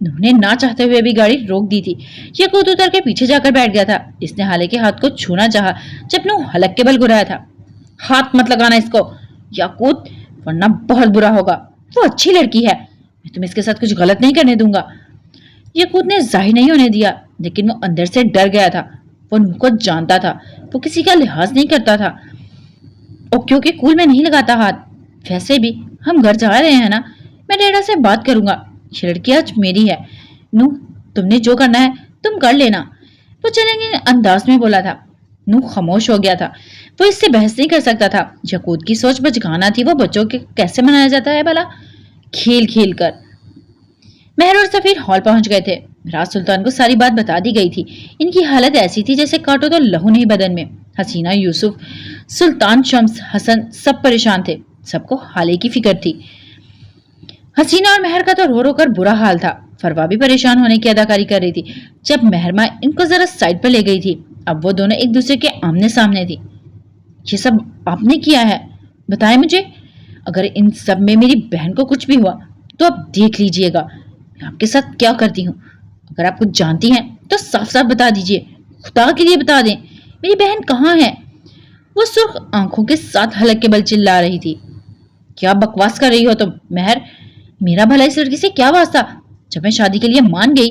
उन्होंने ना चाहते हुए भी गाड़ी रोक दी थी। याकूत उतर के पीछे जाकर बैठ गया था। इसने हाले के हाथ को छूना चाहा, जब नू हलक के बल गिराया था। हाथ मत लगाना इसको याकूत, वरना बहुत बुरा होगा। वो अच्छी लड़की है, मैं तुम्हें इसके साथ कुछ गलत नहीं करने दूंगा। याकूत ने जाहिर नहीं होने दिया, लेकिन वो अंदर से डर गया था। वो नूह को जानता था, वो किसी का लिहाज नहीं करता था और क्योंकि कूल में नहीं लगाता हाथ। वैसे भी हम घर जा रहे हैं ना, मैं डैडा से बात करूंगा। ये लड़की आज मेरी है। नूह, तुमने जो करना है तुम कर लेना। वो चलेंगे अंदाज में बोला था। नूह खामोश हो गया था। वो इससे बहस नहीं कर सकता था। याकूत की सोच बचकाना थी। वो बच्चों के कैसे मनाया जाता है भला? खेल खेल कर। महर और सफीर हॉल पहुंच गए थे। राज सुल्तान को सारी बात बता दी गई थी। इनकी हालत ऐसी थी जैसे काटो तो लहू नहीं बदन में। हसीना, यूसुफ, सुल्तान, शम्स, हसन सब परेशान थे। सबको हाले की फिक्र थी। हसीना और महर का तो रो रो कर बुरा हाल था। फरवा भी परेशान होने की अदाकारी कर रही थी। जब महरमा इनको जरा साइड पर ले गई थी, अब वो दोनों एक दूसरे के आमने सामने थी। ये सब आपने किया है, बताएं मुझे। अगर इन सब में मेरी बहन को कुछ भी हुआ तो आप देख लीजिएगा मैं आपके साथ क्या करती हूँ। अगर आप कुछ जानती हैं तो साफ साफ बता दीजिए, खुदा के लिए बता दें। मेरी बहन कहाँ है? वो सुर्ख आंखों के साथ हलक के बल चिल्ला रही थी। क्या बकवास कर रही हो तुम महर? मेरा भला इस लड़की से क्या वास्ता? जब मैं शादी के लिए मान गई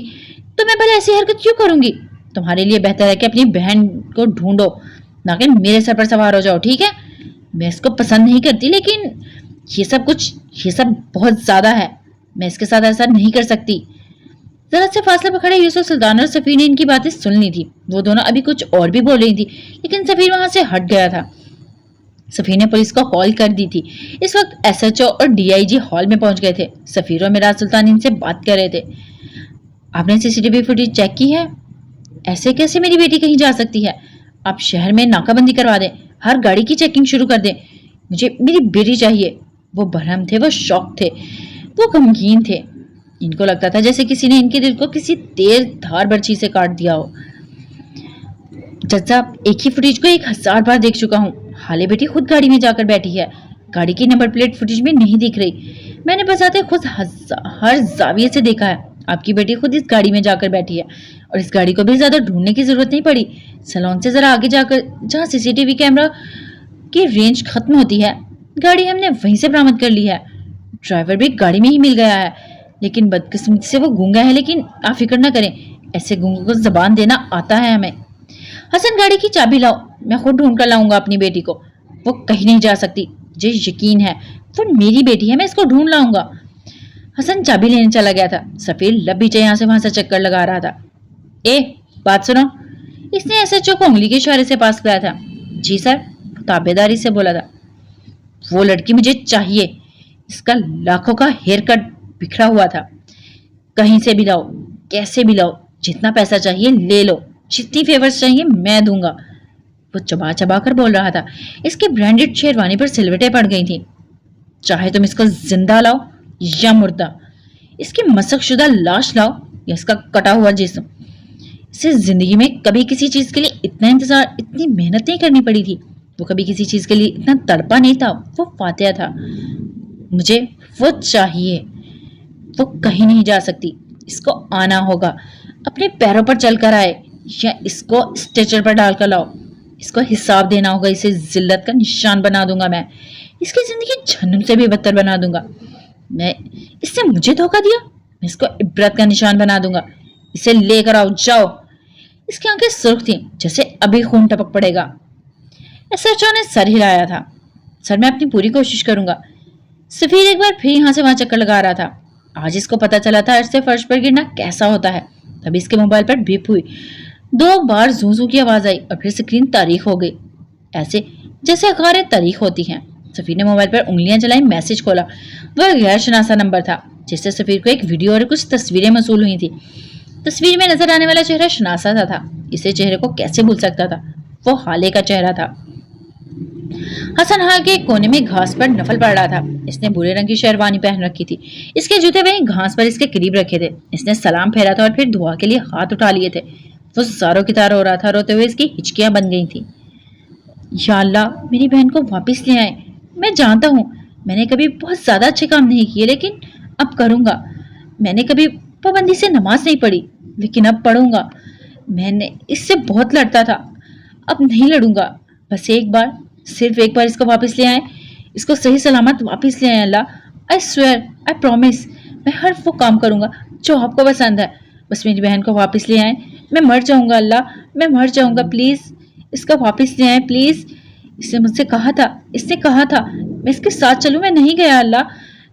तो मैं भला ऐसी हरकत क्यों करूंगी? तुम्हारे लिए बेहतर है कि अपनी बहन को ढूंढो, ना कि मेरे सर पर सवार हो जाओ। ठीक है, मैं इसको पसंद नहीं करती, लेकिन ये सब बहुत ज्यादा है। मैं इसके साथ ऐसा नहीं कर सकती। जरा से फासले पर खड़े यूसुफ, सुल्तान और सफीर ने इनकी बातें सुन ली थी। वो दोनों अभी कुछ और भी बोल रही थी, लेकिन सफीर वहां से हट गया था। सफीर ने पुलिस को कॉल कर दी थी। इस वक्त एसएचओ और डीआईजी हॉल में पहुंच गए थे। सफीर और मिराज सुल्तान इनसे बात कर रहे थे। आपने सीसीटीवी फुटेज चेक की है? ऐसे कैसे मेरी बेटी कहीं जा सकती है? आप शहर में नाकाबंदी करवा दें, हर गाड़ी की चेकिंग शुरू कर दें। मुझे मेरी बेटी चाहिए। वो बरहम थे, वो शौक थे, वो गमगीन थे। इनको लगता था जैसे किसी ने इनके दिल को किसी तेज धार बर्छी से काट दिया हो। जज साहब, एक ही फुटेज को 1000 बार देख चुका हूँ। हाले बेटी खुद गाड़ी में जाकर बैठी है। गाड़ी की नंबर प्लेट फुटेज में नहीं दिख रही। मैंने बजाते खुद हर जाविये से देखा है। आपकी बेटी खुद इस गाड़ी में जाकर बैठी है और इस गाड़ी को भी ज्यादा ढूंढने की जरूरत नहीं पड़ी। सैलून से जरा आगे जाकर जहाँ सीसीटीवी कैमरा की रेंज खत्म होती है, गाड़ी हमने वहीं से बरामद कर ली है। ड्राइवर भी गाड़ी में ही मिल गया है, लेकिन बदकिस्मती से वो गूंगा है। लेकिन आप फिक्र न करें, ऐसे गूंगों को जबान देना आता है हमें। हसन, गाड़ी की चाबी लाओ, मैं खुद ढूंढ कर लाऊंगा अपनी बेटी को। वो कहीं नहीं जा सकती, मुझे यकीन है। वो मेरी बेटी है, मैं इसको ढूंढ लाऊंगा। हसन चाबी लेने चला गया था। सफीर लबीचे यहाँ से वहां से चक्कर लगा रहा था। ए, बात सुनो। इसने एसएचओ को उंगली के इशारे से पास कराया था। जी सर, ताबेदारी से बोला था। वो लड़की मुझे चाहिए। इसका लाखों का हेयर कट बिखरा हुआ था। कहीं से भी लाओ, कैसे भी लाओ, जितना पैसा चाहिए ले लो, जितनी फेवर्स चाहिए मैं दूंगा। वो चबा चबा कर बोल रहा था। इसके ब्रांडेड शेरवानी पर सिलवटें पड़ गई थी। चाहे तुम इसको जिंदा लाओ या मुर्दा, इसकी मसकशुदा लाश लाओ या इसका कटा हुआ जिस्म। इसे जिंदगी में कभी किसी चीज के लिए इतना इंतजार, इतनी मेहनत नहीं करनी पड़ी थी। वो कभी किसी चीज के लिए इतना तड़पा नहीं था। वो फातिहा था। मुझे वो चाहिए। वो कहीं नहीं जा सकती। इसको आना होगा, अपने पैरों पर चलकर आए या इसको स्ट्रेचर पर डालकर लाओ। इसको हिसाब देना होगा। इसे जिल्लत का निशान बना दूंगा मैं। इसकी जिंदगी जहन्नुम से भी बदतर बना दूंगा मैं। इससे मुझे धोखा दिया, मैं इसको इबरत का निशान बना दूंगा। इसे लेकर आओ, जाओ। इसकी आंखें सुर्ख थीं, जैसे अभी खून टपक पड़ेगा। एसएचओ ने सर हिलाया था। सर, मैं अपनी पूरी कोशिश करूंगा। सफीर एक बार फिर यहाँ से वहां चक्कर लगा रहा था। आज इसको पता चला था अर्श से फर्श पर गिरना कैसा होता है। तभी इसके मोबाइल पर बीप हुई। 2 बार जू की आवाज आई और फिर स्क्रीन तारीख हो गई, ऐसे जैसे अखबारें तारीख होती हैं। सफीर ने मोबाइल पर उंगलियां चलाई, मैसेज खोला। वह गैर शनासा नंबर था, जिससे सफीर को एक वीडियो और कुछ तस्वीरें मौसूल हुई थी। तस्वीर में नजर आने वाला चेहरा शनासा सा था। इसे चेहरे को कैसे भूल सकता था? वो हाले का चेहरा था। हसन हाल के कोने में घास पर नफल पड़ रहा था। इसने भूरे रंग की शेरवानी पहन रखी थी। इसके जूते वहीं घास पर इसके करीब रखे थे। इसने सलाम फेरा था और फिर दुआ के लिए हाथ उठा लिए थे। वो जारों की तरह रो रहा था। रोते हुए इसकी हिचकियां बन गई थी। या अल्लाह, मेरी बहन को वापस ले आए। मैं जानता हूँ मैंने कभी बहुत ज्यादा अच्छे काम नहीं किए, लेकिन अब करूंगा। मैंने कभी पाबंदी से नमाज नहीं पढ़ी, लेकिन अब पढ़ूंगा। मैंने इससे बहुत लड़ता था, अब नहीं लड़ूंगा। बस एक बार, सिर्फ एक बार इसको वापस ले आए। इसको सही सलामत वापस ले आए अल्लाह। आई स्वेयर, आई प्रॉमिस, मैं हर वो काम करूंगा जो आपको पसंद है। बस मेरी बहन को वापस ले आए। मैं मर जाऊंगा अल्लाह, मैं मर जाऊंगा। प्लीज इसको वापस ले आए, प्लीज। इसने मुझसे कहा था, इसने कहा था मैं इसके साथ चलूं। मैं नहीं गया अल्लाह,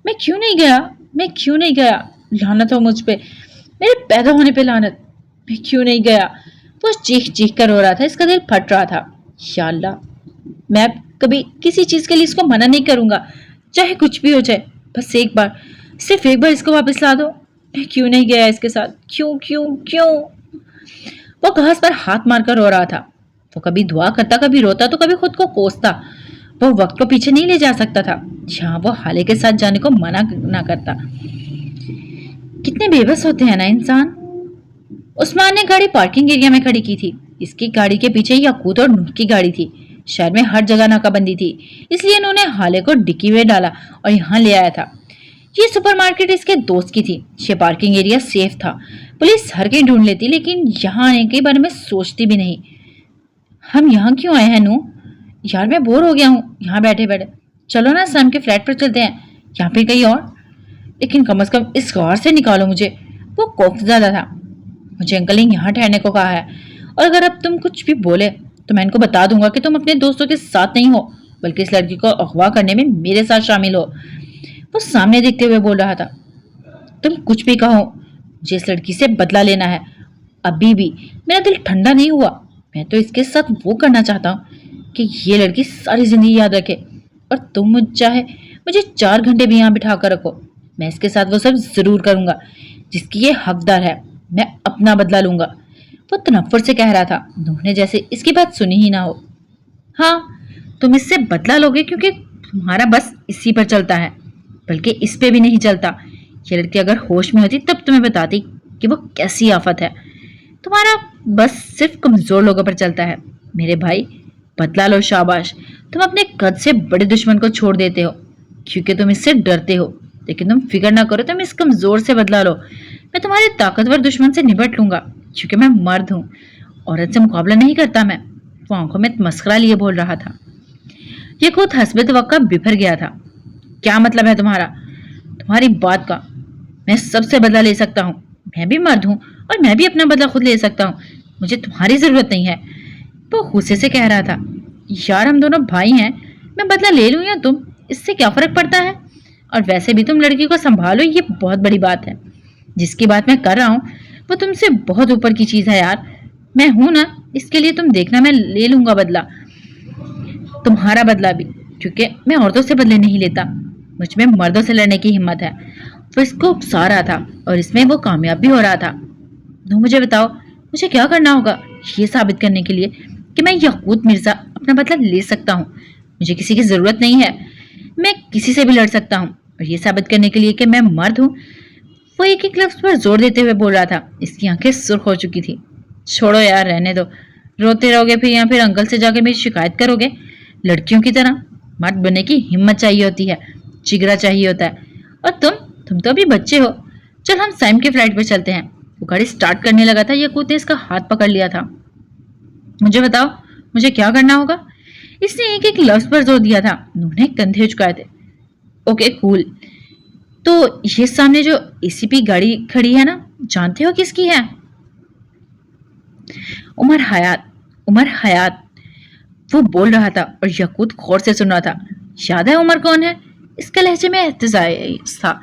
मैं क्यों नहीं गया? मैं क्यों नहीं गया? लानत हो मुझ पे, मेरे पैदा होने पे लानत। मैं क्यों नहीं गया? वो चीख चीख कर रो रहा था। इसका दिल फट रहा था। या अल्लाह, मैं कभी किसी चीज के लिए इसको मना नहीं करूंगा, चाहे कुछ भी हो जाए। बस एक बार, सिर्फ एक बार इसको वापस ला दो। मैं क्यों नहीं गया इसके साथ? क्यों क्यों क्यों? वो घास पर हाथ मारकर रो रहा था। वो कभी दुआ करता, कभी रोता, तो कभी खुद को कोसता। वो वक्त को पीछे नहीं ले जा सकता था, जहां वो हाले के साथ जाने को मना ना करता। कितने बेबस होते हैं ना इंसान। उस्मान ने गाड़ी पार्किंग एरिया में खड़ी की थी। इसकी गाड़ी के पीछे याकूत और नूह की गाड़ी थी। शहर में हर जगह नाकाबंदी थी, इसलिए उन्होंने हाले को डिक्की में डाला और यहाँ ले आया था। ये सुपरमार्केट इसके दोस्त की थी। ये पार्किंग एरिया सेफ था। पुलिस हर कहीं ढूंढ लेती, लेकिन यहाँ आने के बारे में सोचती भी नहीं। हम यहाँ क्यों आए हैं नू? यार मैं बोर हो गया हूँ यहाँ बैठे बैठे। चलो ना सैम के फ्लैट पर चलते हैं, यहाँ पे कहीं और। लेकिन कम से कम इस गार से निकालो मुझे। वो खौफजदा था। मुझे अंकल ने यहाँ ठहरने को कहा है, और अगर अब तुम कुछ भी बोले तो मैं इनको बता दूंगा कि तुम अपने दोस्तों के साथ नहीं हो, बल्कि इस लड़की को अगवा करने में मेरे साथ शामिल हो। वो सामने देखते हुए बोल रहा था। तुम कुछ भी कहो, मुझे इस लड़की से बदला लेना है। अभी भी मेरा दिल ठंडा नहीं हुआ। मैं तो इसके साथ वो करना चाहता हूँ कि ये लड़की सारी जिंदगी याद रखे, और तुम चाहे मुझे 4 घंटे भी यहाँ बिठा कर रखो, मैं इसके साथ वो सब जरूर करूंगा जिसकी ये हकदार है। मैं अपना बदला लूंगा। वो तनफ्फुर से कह रहा था, नूह ने जैसे इसकी बात सुनी ही ना हो। हाँ, तुम इससे बदला लोगे क्योंकि तुम्हारा बस इसी पर चलता है, बल्कि इस पे भी नहीं चलता। ये लड़की अगर होश में होती तब तुम्हें बताती कि वो कैसी आफत है। तुम्हारा बस सिर्फ कमजोर लोगों पर चलता है। मेरे भाई, बदला लो, शाबाश। तुम अपने कद से बड़े दुश्मन को छोड़ देते हो क्योंकि तुम इससे डरते हो, लेकिन तुम फिक्र ना करो, तुम इस कमजोर से बदला लो। मैं तुम्हारे ताकतवर दुश्मन से निपट लूंगा क्योंकि मैं मर्द हूँ। औरत से मुकाबला नहीं करता मैं। वो आंखों में मस्करा लिए बोल रहा था। ये खुद हस्बे तवक्का बिफर गया था। क्या मतलब है तुम्हारा? तुम्हारी बात का? मैं सबसे बदला ले सकता हूँ। मैं भी मर्द हूँ और मैं भी अपना बदला खुद ले सकता हूँ। मुझे तुम्हारी जरूरत नहीं है। वो गुस्से से कह रहा था। यार हम दोनों भाई हैं, मैं बदला ले लूँ या तुम, इससे क्या फर्क पड़ता है? और वैसे भी तुम लड़की को संभालो, ये बहुत बड़ी बात है। जिसकी बात मैं कर रहा हूँ वो तुमसे बहुत ऊपर की चीज है यार। मैं हूं ना, इसके लिए तुम देखना, मैं ले लूंगा बदला, तुम्हारा बदला भी, क्योंकि मैं औरतों से बदले नहीं लेता। मुझ में मर्दों से लड़ने की हिम्मत है। वो इसको उकसा रहा था और इसमें वो कामयाब भी हो रहा था। तुम मुझे बताओ, मुझे क्या करना होगा ये साबित करने के लिए कि मैं याकूत मिर्जा अपना बदला ले सकता हूँ? मुझे किसी की जरूरत नहीं है। मैं किसी से भी लड़ सकता हूँ, और ये साबित करने के लिए कि मैं मर्द हूँ। वो एक एक लफ्ज पर जोर देते हुए बोल रहा था। इसकी आंखें सुर्ख हो चुकी थी। छोड़ो यार, रहने दो। रोते रहोगे फिर, या फिर अंकल से जाकर मेरी शिकायत करोगे? लड़कियों की तरह मर्द बनने की हिम्मत चाहिए होती है, जिगरा चाहिए होता है। और तुम तो अभी बच्चे हो। चल हम सैम के फ्लाइट पर चलते हैं। वो गाड़ी स्टार्ट करने लगा था। याकूत ने इसका हाथ पकड़ लिया था। मुझे बताओ, मुझे क्या करना होगा? इसने एक एक लफ्ज पर जोर दिया था। नूह ने कंधे झुकाए थे। Okay cool. तो ये सामने जो एसीपी गाड़ी खड़ी है ना, जानते हो किसकी है? उमर हयात, वो बोल रहा था और यकूत गौर से सुन रहा था। याद है उमर कौन है? इसके लहजे में एहतजाज था।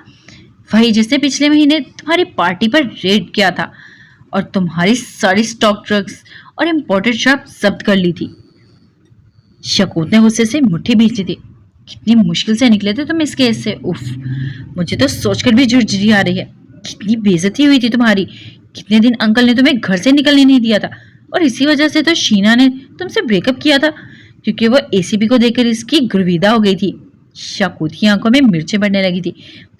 वही जिसने पिछले महीने तुम्हारी पार्टी पर रेड किया था और तुम्हारी सारी स्टॉक, ड्रग्स और इम्पोर्टेड शराब जब्त कर ली थी। शकूत ने गुस्से से मुट्ठी भींची थी। कितनी मुश्किल से निकले थे तुम इस केस से। उफ, मुझे तो सोचकर भी झुरझुरी आ रही है। कितनी बेइज्जती हुई थी तुम्हारी। कितने दिन अंकल ने तुम्हें घर से निकलने नहीं दिया था और इसी वजह से तो शीना ने तुमसे ब्रेकअप किया था, क्योंकि वो एसीपी को देखकर इसकी गुरविदा हो गई थी। शाकूत की आंखों में मिर्चें बढ़ने लगी थी।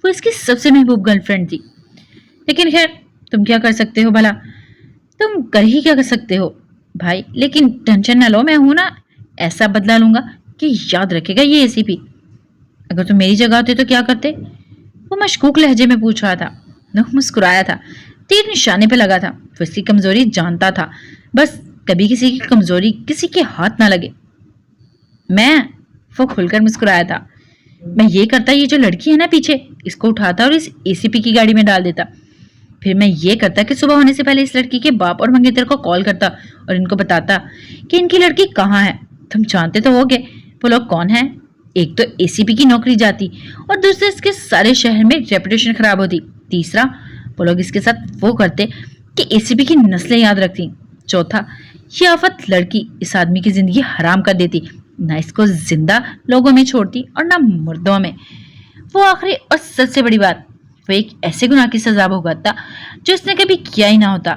वो इसकी सबसे महबूब गर्लफ्रेंड थी। लेकिन खैर, तुम क्या कर सकते हो भला? तुम कर ही क्या कर सकते हो भाई? लेकिन टेंशन न लो, मैं हूं ना। ऐसा बदला लूंगा कि याद रखेगा ये एसीपी। अगर तुम मेरी जगह होते तो क्या करते? वो मशकूक लहजे में पूछ रहा था। नूह मुस्कुराया था। तीर निशाने पे लगा था। वो इसकी कमजोरी जानता था। बस कभी किसी की कमजोरी किसी के हाथ ना लगे। वो खुलकर मुस्कुराया था। मैं ये करता, ये जो लड़की है ना पीछे, इसको उठाता और इस एसीपी की गाड़ी में डाल देता। फिर मैं ये करता कि सुबह होने से पहले इस लड़की के बाप और मंगेतर को कॉल करता और इनको बताता कि इनकी लड़की कहाँ है। तुम जानते तो होगे वो लोग कौन है। एक तो एसीपी की नौकरी जाती और दूसरे इसके सारे शहर में रेपुटेशन खराब होती। तीसरा, वो लोग इसके साथ वो करते कि एसीपी की नस्लें याद रखती। चौथा, ये आफत लड़की इस आदमी की जिंदगी हराम कर देती, ना इसको जिंदा लोगों में छोड़ती और ना मुर्दों में। वो आखिरी और सबसे बड़ी बात, वो एक ऐसे गुनाह की सजा भुगतता जो इसने कभी किया ही ना होता।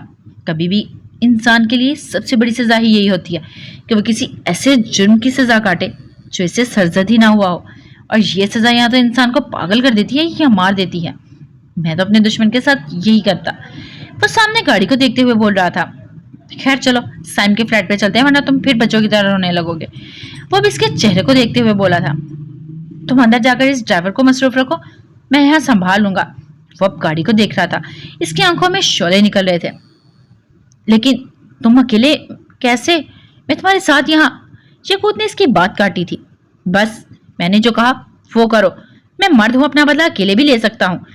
कभी भी इंसान के लिए सबसे बड़ी सजा ही यही होती है कि वो किसी ऐसे जुर्म की सजा काटे जो इससे सरजद ही ना हुआ हो। और ये सजा या तो इंसान को पागल कर देती है या मार देती है। मैं तो अपने दुश्मन के साथ यही करता। वो सामने गाड़ी को देखते हुए बोल रहा था। खैर चलो, साइम के फ्लैट पे चलते हैं, वरना तुम फिर बच्चों की तरह रोने लगोगे। वो अब इसके चेहरे को देखते हुए बोला था। तुम अंदर जाकर इस ड्राइवर को मसरूफ रखो, मैं यहाँ संभाल लूंगा। वो अब गाड़ी को देख रहा था। इसकी आंखों में शोले निकल रहे थे। लेकिन तुम अकेले कैसे? मैं तुम्हारे साथ यहाँ। शकूत ने इसकी बात काटी थी। बस, मैंने जो कहा वो करो। मैं मर्द हूं, अपना बदला अकेले भी ले सकता हूँ।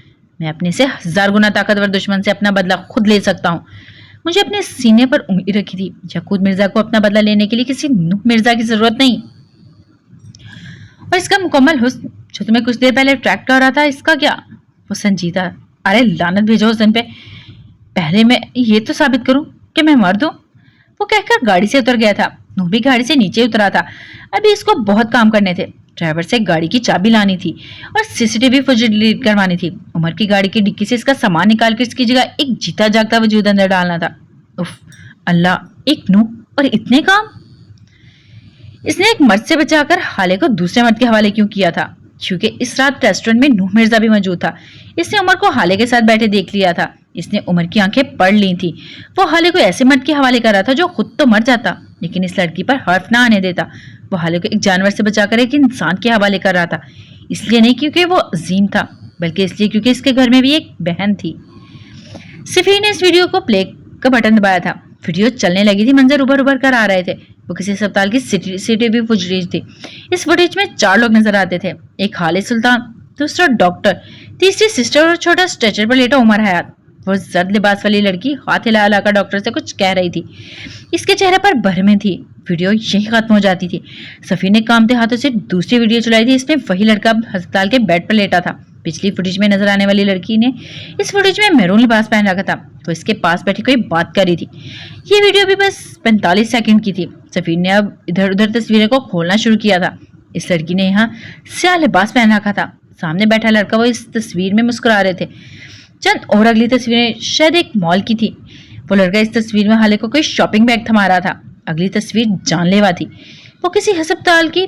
मैं अपने से 1000 गुना ताकतवर दुश्मन से अपना बदला खुद ले सकता हूँ। मुझे अपने सीने पर उंगली रखी थी। शकूत मिर्जा को अपना बदला लेने के लिए किसी नूह मिर्जा की जरूरत नहीं। और इसका मुकम्मल हुस्न जो तुम्हें कुछ देर पहले ट्रैक कर रहा था, इसका क्या? वो संजीदा। अरे लानत भेजो उस दिन पे। पहले मैं ये तो साबित करूं कि मैं मर्द हूं। वो कहकर गाड़ी से उतर गया था। नूह भी गाड़ी से नीचे उतरा था। अभी इसको बहुत काम करने थे। ड्राइवर से गाड़ी की चाबी लानी थी और सीसीटीवी फुटेज डिलीट करवानी थी। उमर की गाड़ी की डिक्की से इसका सामान निकाल कर इसकी जगह एक जीता जागता वजूद अंदर डालना था। उफ अल्लाह, एक नूह और इतने काम। इसने एक मर्द से बचाकर हाले को दूसरे मर्द के हवाले क्यों किया था? क्योंकि इस रात रेस्टोरेंट में नूह मिर्जा भी मौजूद था। इसने उमर को हाले के साथ बैठे देख लिया था। इसने उमर की आंखें पढ़ ली थी। वो हाले को ऐसे मर्द के हवाले कर रहा था जो खुद तो मर जाता लेकिन इस लड़की पर हर्फ ना आने देता। वो हाले को एक जानवर से बचाकर एक इंसान के हवाले कर रहा था। इसलिए नहीं क्योंकि वो अजीम था, बल्कि इसलिए क्योंकि इसके घर में भी एक बहन थी। सफीर ने इस वीडियो को प्ले का बटन दबाया था। वीडियो चलने लगी थी। मंजर उभर उभर कर आ रहे थे। वो किसी अस्पताल की सीसीटीवी फुटेज थी। इस फुटेज में 4 लोग नजर आते थे। एक खालिद सुल्तान, दूसरा डॉक्टर, तीसरी सिस्टर और छोटा स्ट्रेचर पर लेटा उमर हयात। वो जर्द लिबास वाली लड़की हाथ हिला हिला कर डॉक्टर से कुछ कह रही थी। इसके चेहरे पर भरमें थी। वीडियो यही खत्म हो जाती थी। सफीर ने कामते हाथों से दूसरी वीडियो चलाई थी। इसमें वही लड़का अस्पताल के बेड पर लेटा था। पिछली फुटेज में नजर आने वाली लड़की ने इस फुटेज में मैरून लिबास पहन रखा था। तो इसके पास बैठी कोई बात कर रही थी। ये वीडियो भी बस 45 सेकंड की थी। सफीर ने अब इधर उधर तस्वीरें को खोलना शुरू किया था। इस लड़की ने यहाँ स्याह लिबास पहन रखा था। सामने बैठा लड़का वो इस तस्वीर में मुस्कुरा रहे थे। चंद और अगली तस्वीरें शायद एक मॉल की थी। वो लड़का इस तस्वीर में हाले को कोई शॉपिंग बैग थमा रहा था। अगली तस्वीर जानलेवा थी। वो किसी अस्पताल की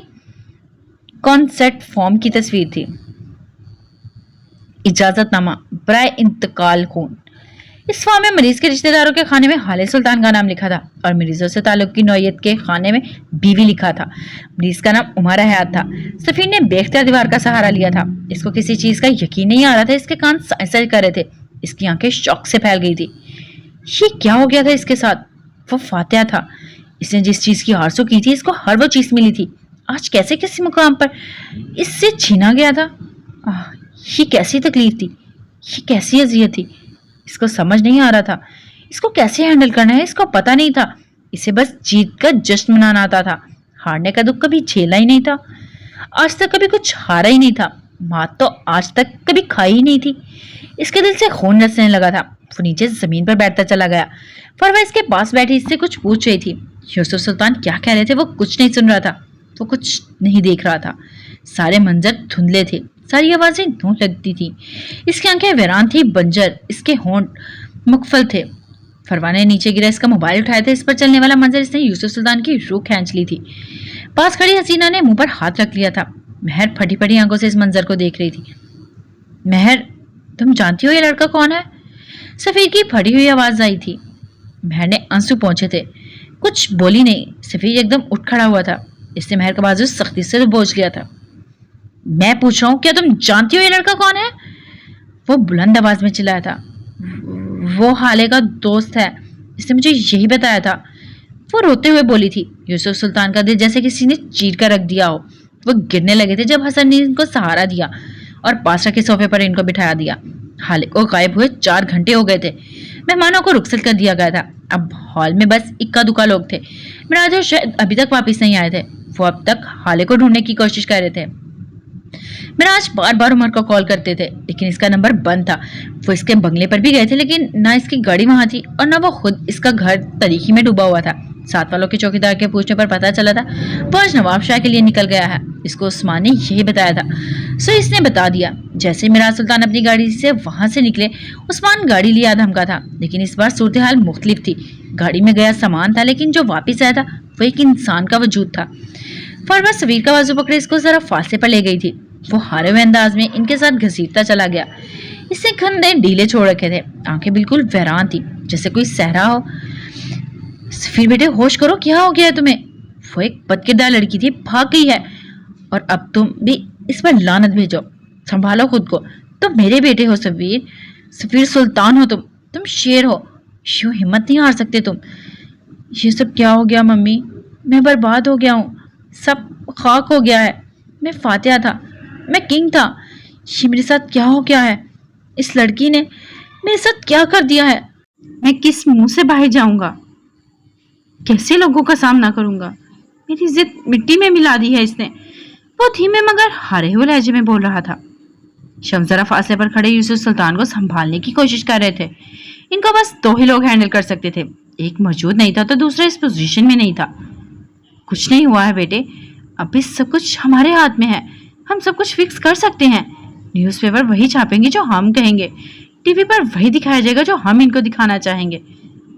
कॉन्सेप्ट फॉर्म की तस्वीर थी। इजाजतनामा बराए इंतकाल खून। इस फॉर्म में मरीज के रिश्तेदारों के खाने में हाले सुल्तान का नाम लिखा था और मरीजों से ताल्लुक की नौयत के खाने में बीवी लिखा था। मरीज का नाम उमर हयात था। सफीर ने बेख्तियार दीवार का सहारा लिया था। इसको किसी चीज का यकीन नहीं आ रहा था। इसके कान सर कर रहे थे। इसकी आंखें शौक से फैल गई थी। ये क्या हो गया था इसके साथ? वो फातिहा था। इसने जिस चीज की आरज़ू की थी, इसको हर वो चीज मिली थी। आज कैसे किसी मुकाम पर इससे छीना गया था? ये कैसी तकलीफ थी? ये कैसी अजियत थी? इसको समझ नहीं आ रहा था। اس کو کیسے ہینڈل کرنا ہے اس کو پتا نہیں تھا. اسے بس جیت کا جشن منانا آتا تھا. ہارنے کا دکھ کبھی جھیلا ہی نہیں تھا. آج تک کبھی کچھ ہارا ہی نہیں تھا. مات تو آج تک کبھی کھائی ہی نہیں تھی. اس کے دل سے خون رسنے لگا تھا. وہ نیچے زمین پر بیٹھتا چلا گیا. فروا اس کے پاس بیٹھی اس سے کچھ پوچھ رہی تھی. یوسف سلطان کیا کہہ رہے تھے وہ کچھ نہیں سن رہا تھا. وہ کچھ نہیں دیکھ رہا تھا. سارے منظر دھندلے تھے. ساری آوازیں دھوں لگتی تھی. اس کی آنکھیں ویران تھی بنجر. اس کے ہونٹ مقفل تھے. فروا نے نیچے گرا اس کا موبائل اٹھایا تھا. اس پر چلنے والا منظر اس نے یوسف سلطان کی روح کھینچ لی تھی. پاس کھڑی حسینہ نے منہ پر ہاتھ رکھ لیا تھا. مہر پھٹی پھٹی آنکھوں سے اس منظر کو دیکھ رہی تھی. مہر تم جانتی ہو یہ لڑکا کون ہے؟ سفیر کی پھٹی ہوئی آواز آئی تھی. مہر نے آنسو پہنچے تھے. کچھ بولی نہیں. سفیر ایک دم اٹھ کھڑا ہوا تھا. اس نے مہر کا بازو سختی سے بوجھ لیا تھا. میں پوچھ رہا ہوں کیا تم جانتی ہو یہ لڑکا کون ہے؟ وہ بلند آواز میں چلایا تھا. وہ حالے کا دوست ہے. اس نے مجھے یہی بتایا تھا. وہ روتے ہوئے بولی تھی. یوسف سلطان کا دل جیسے کسی نے چیر کر رکھ دیا ہو. وہ گرنے لگے تھے جب حسن نے ان کو سہارا دیا اور پاس رکھے صوفے پر ان کو بٹھایا دیا. حالے کو غائب ہوئے 4 گھنٹے ہو گئے تھے. مہمانوں کو رخصت کر دیا گیا تھا. اب ہال میں بس اکا دکا لوگ تھے. مراج اور شاید ابھی تک واپس نہیں آئے تھے. وہ اب تک حالے کو ڈھونڈنے کی کوشش کر رہے تھے. مراج بار بار عمر کو کال کرتے تھے لیکن اس کا نمبر بند تھا. وہ اس کے بنگلے پر بھی گئے تھے لیکن نہ اس کی گاڑی وہاں تھی اور نہ وہ خود. اس کا گھر تاریکی میں ڈوبا ہوا تھا. ساتھ والوں کے چوکیدار کے پوچھنے پر پتا چلا تھا وہ آج نواب شاہ کے لیے نکل گیا ہے. اس کو عثمان نے یہی بتایا تھا سو اس نے بتا دیا. جیسے مراج سلطان اپنی گاڑی سے وہاں سے نکلے عثمان گاڑی لیا دھمکا تھا. لیکن اس بار صورتحال مختلف تھی. گاڑی میں گیا سامان تھا لیکن جو واپس آیا تھا وہ ایک انسان کا وجود تھا. فروا سویر کا بازو پکڑے اس کو ذرا فاصلے پر لے گئی تھی. وہ ہارے ہوئے انداز میں ان کے ساتھ گھسیٹتا چلا گیا. اس نے کندھے ڈھیلے چھوڑ رکھے تھے. آنکھیں بالکل ویران تھی جیسے کوئی صحرا ہو. سفیر بیٹے ہوش کرو کیا ہو گیا ہے تمہیں؟ وہ ایک بد کردار لڑکی تھی بھاگ گئی ہے اور اب تم بھی اس پر لعنت بھیجو. سنبھالو خود کو. تم میرے بیٹے ہو سفیر. سفیر سلطان ہو تم شیر ہو. یوں ہمت نہیں ہار سکتے تم. یہ سب کیا ہو گیا ممی؟ میں برباد ہو گیا ہوں. سب خاک ہو گیا ہے. میں فاتحہ تھا. میں کنگ تھا. یہ میرے ساتھ کیا ہو گیا ہے؟ اس لڑکی نے میرے ساتھ کیا کر دیا ہے؟ میں کس منہ سے باہر جاؤں گا؟ کیسے لوگوں کا سامنا کروں گا؟ میری عزت مٹی میں ملا دی ہے اس نے. وہ دھیمے مگر ہارے ہوئے لہجے میں بول رہا تھا. شمس ذرا فاصلے پر کھڑے یوسف سلطان کو سنبھالنے کی کوشش کر رہے تھے. ان کو بس 2 ہی لوگ ہینڈل کر سکتے تھے. ایک موجود نہیں تھا تو دوسرا اس پوزیشن میں نہیں تھا. کچھ نہیں ہوا ہے بیٹے. اب بھی سب کچھ ہمارے ہاتھ میں ہے. ہم سب کچھ فکس کر سکتے ہیں. نیوز پیپر وہی چھاپیں گے جو ہم کہیں گے. ٹی وی پر وہی دکھایا جائے گا جو ہم ان کو دکھانا چاہیں گے.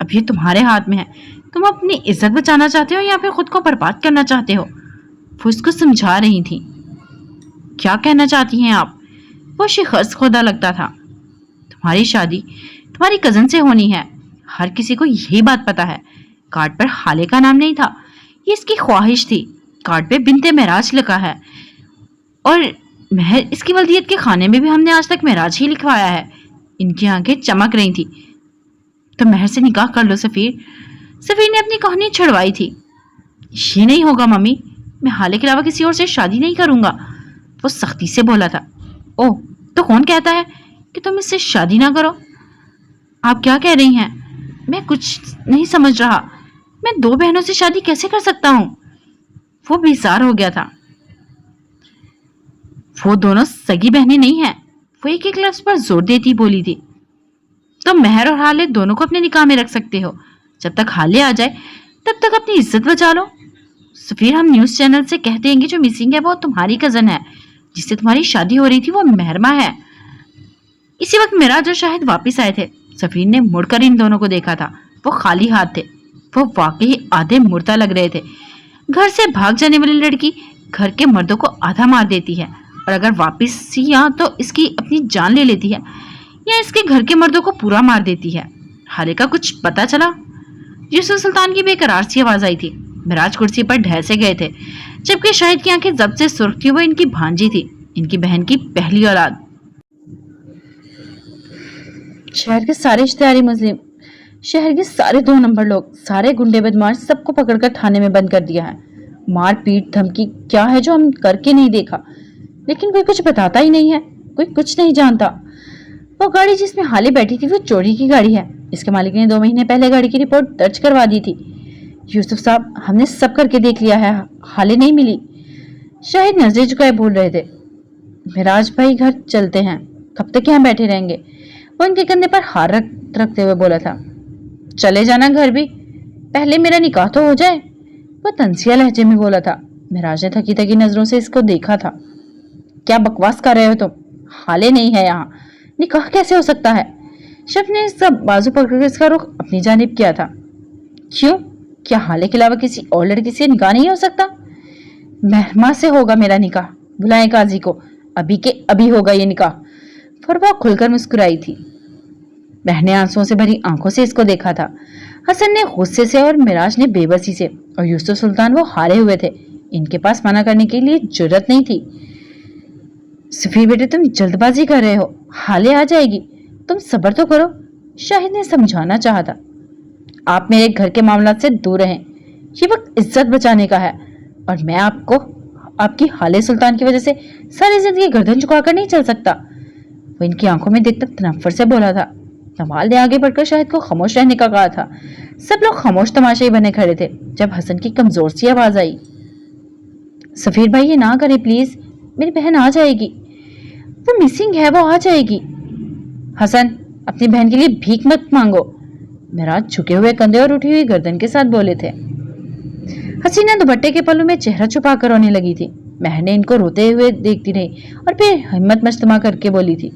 اب یہ تمہارے ہاتھ میں ہے. تم اپنی عزت بچانا چاہتے ہو یا پھر خود کو برباد کرنا چاہتے ہو؟ وہ اس کو سمجھا رہی تھی. کیا کہنا چاہتی ہیں آپ؟ وہ شخص خدا لگتا تھا. تمہاری شادی تمہاری کزن سے ہونی ہے. ہر کسی کو یہی بات پتا ہے. کارڈ پر حالے کا نام نہیں تھا. یہ اس کی خواہش تھی. کارڈ پہ بنت معراج لکھا ہے اور مہر اس کی ولدیت کے خانے میں بھی ہم نے آج تک معراج ہی لکھوایا ہے. ان کی آنکھیں چمک رہی تھی. تو مہر سے نکاح کر لو سفیر. سفیر نے اپنی کہانی چھڑوائی تھی. یہ نہیں ہوگا ممی. میں حالے کے علاوہ کسی اور سے شادی نہیں کروں گا. وہ سختی سے بولا تھا. او تو کون کہتا ہے کہ تم اس سے شادی نہ کرو؟ آپ کیا کہہ رہی ہیں؟ میں کچھ نہیں سمجھ رہا. میں 2 بہنوں سے شادی کیسے کر سکتا ہوں؟ وہ بیزار ہو گیا تھا. وہ دونوں سگی بہنیں نہیں ہیں. وہ ایک ایک لفظ پر زور دیتی بولی تھی. تم مہر اور حالے دونوں کو اپنے نکاح میں رکھ سکتے ہو. جب تک حالے آ جائے تب تک اپنی عزت بچا لو. سفیر ہم نیوز چینل سے کہہ دیں گے جو مسنگ ہے وہ تمہاری کزن ہے. جس سے تمہاری شادی ہو رہی تھی وہ مہرمہ ہے. اسی وقت معراج اور شاہد واپس آئے تھے. سفیر نے مڑ کر ان دونوں کو دیکھا تھا. وہ خالی ہاتھ تھے. وہ واقعی آدھے مردہ لگ رہے تھے. گھر سے بھاگ جانے والی لڑکی گھر کے مردوں کو آدھا مار دیتی ہے اور اگر واپس یا تو اس کی اپنی جان لے لیتی ہے یا اس کے گھر کے مردوں کو پورا مار دیتی ہے. حالے کا کچھ پتا چلا؟ یوسف سلطان کی بے قرار سی آواز آئی تھی. معراج کرسی پر ڈھہ سے گئے تھے جبکہ شاہد کی آنکھیں ضبط سے سرخ تھی. وہ ان کی بھانجی تھی. ان کی بہن کی پہلی اولاد. شہر کے سارے اشتہاری مظلوم, شہر کے سارے 2 نمبر لوگ, سارے گنڈے بدماش سب کو پکڑ کر تھانے میں بند کر دیا ہے. مار پیٹ دھمکی کیا ہے جو ہم کر کے نہیں دیکھا. لیکن کوئی کچھ بتاتا ہی نہیں ہے. کوئی کچھ نہیں جانتا. وہ گاڑی جس میں حالے بیٹھی تھی وہ چوری کی گاڑی ہے. इसके मालिक ने 2 महीने पहले गाड़ी की रिपोर्ट दर्ज करवा दी थी। यूसुफ साहब, हमने सब करके देख लिया है, हाले नहीं मिली। शाहिद नजरें झुकाए बोल रहे थे। मिराज भाई, घर चलते हैं, कब तक यहाँ बैठे रहेंगे? वो उनके कंधे पर हाथ रखते हुए बोला था। चले जाना घर भी, पहले मेरा निकाह तो हो जाए, वो तंसिया लहजे में बोला था। मिराज ने थकी थकी नजरों से इसको देखा था। क्या बकवास कर रहे हो तुम? हाले नहीं है यहाँ, निकाह कैसे हो सकता है? शब ने इसका बाजू पकड़कर इसका रुख अपनी जानिब किया था। क्यों, क्या हाले के अलावा किसी और लड़की से निकाह नहीं हो सकता? महरमा से होगा मेरा निकाह, बुलाएं काजी को, अभी के अभी होगा ये निकाह। फरवा खुलकर मुस्कुराई थी। बहने आंसुओं से भरी आंखों से इसको देखा था। हसन ने गुस्से से और मिराज ने बेबसी से, और यूसुफ सुल्तान वो हारे हुए थे, इनके पास मना करने के लिए जुर्रत नहीं थी। सफीर बेटे, तुम जल्दबाजी कर रहे हो, हाले आ जाएगी, तुम सब्र तो करो, शाहिद ने समझाना चाहा था। आप मेरे घर के मामलात से दूर रहें, ये वक्त इज्जत बचाने का है, और मैं आपको आपकी हाले सुल्तान की वजह से सारी जिंदगी गर्दन झुकाकर नहीं चल सकता। वो इनकी आंखों में देखकर तनफ्फुर से बोला था। नवाल ने आगे बढ़कर शाहिद को खामोश रहने का कहा था। सब लोग खामोश तमाशाई बने खड़े थे जब हसन की कमजोर सी आवाज आई। सफीर भाई, ये ना करे प्लीज, मेरी बहन आ जाएगी, वो मिसिंग है, वो आ जाएगी। हसन, अपनी बहन के लिए भीख मत मांगो, मिराज झुके हुए कंधे और उठी हुई गर्दन के साथ बोले थे। हसीना दुपट्टे के पल्लू में चेहरा छुपा कर रोने लगी थी। महने इनको रोते हुए देखती रही और फिर हिम्मत मजतमा करके बोली थी।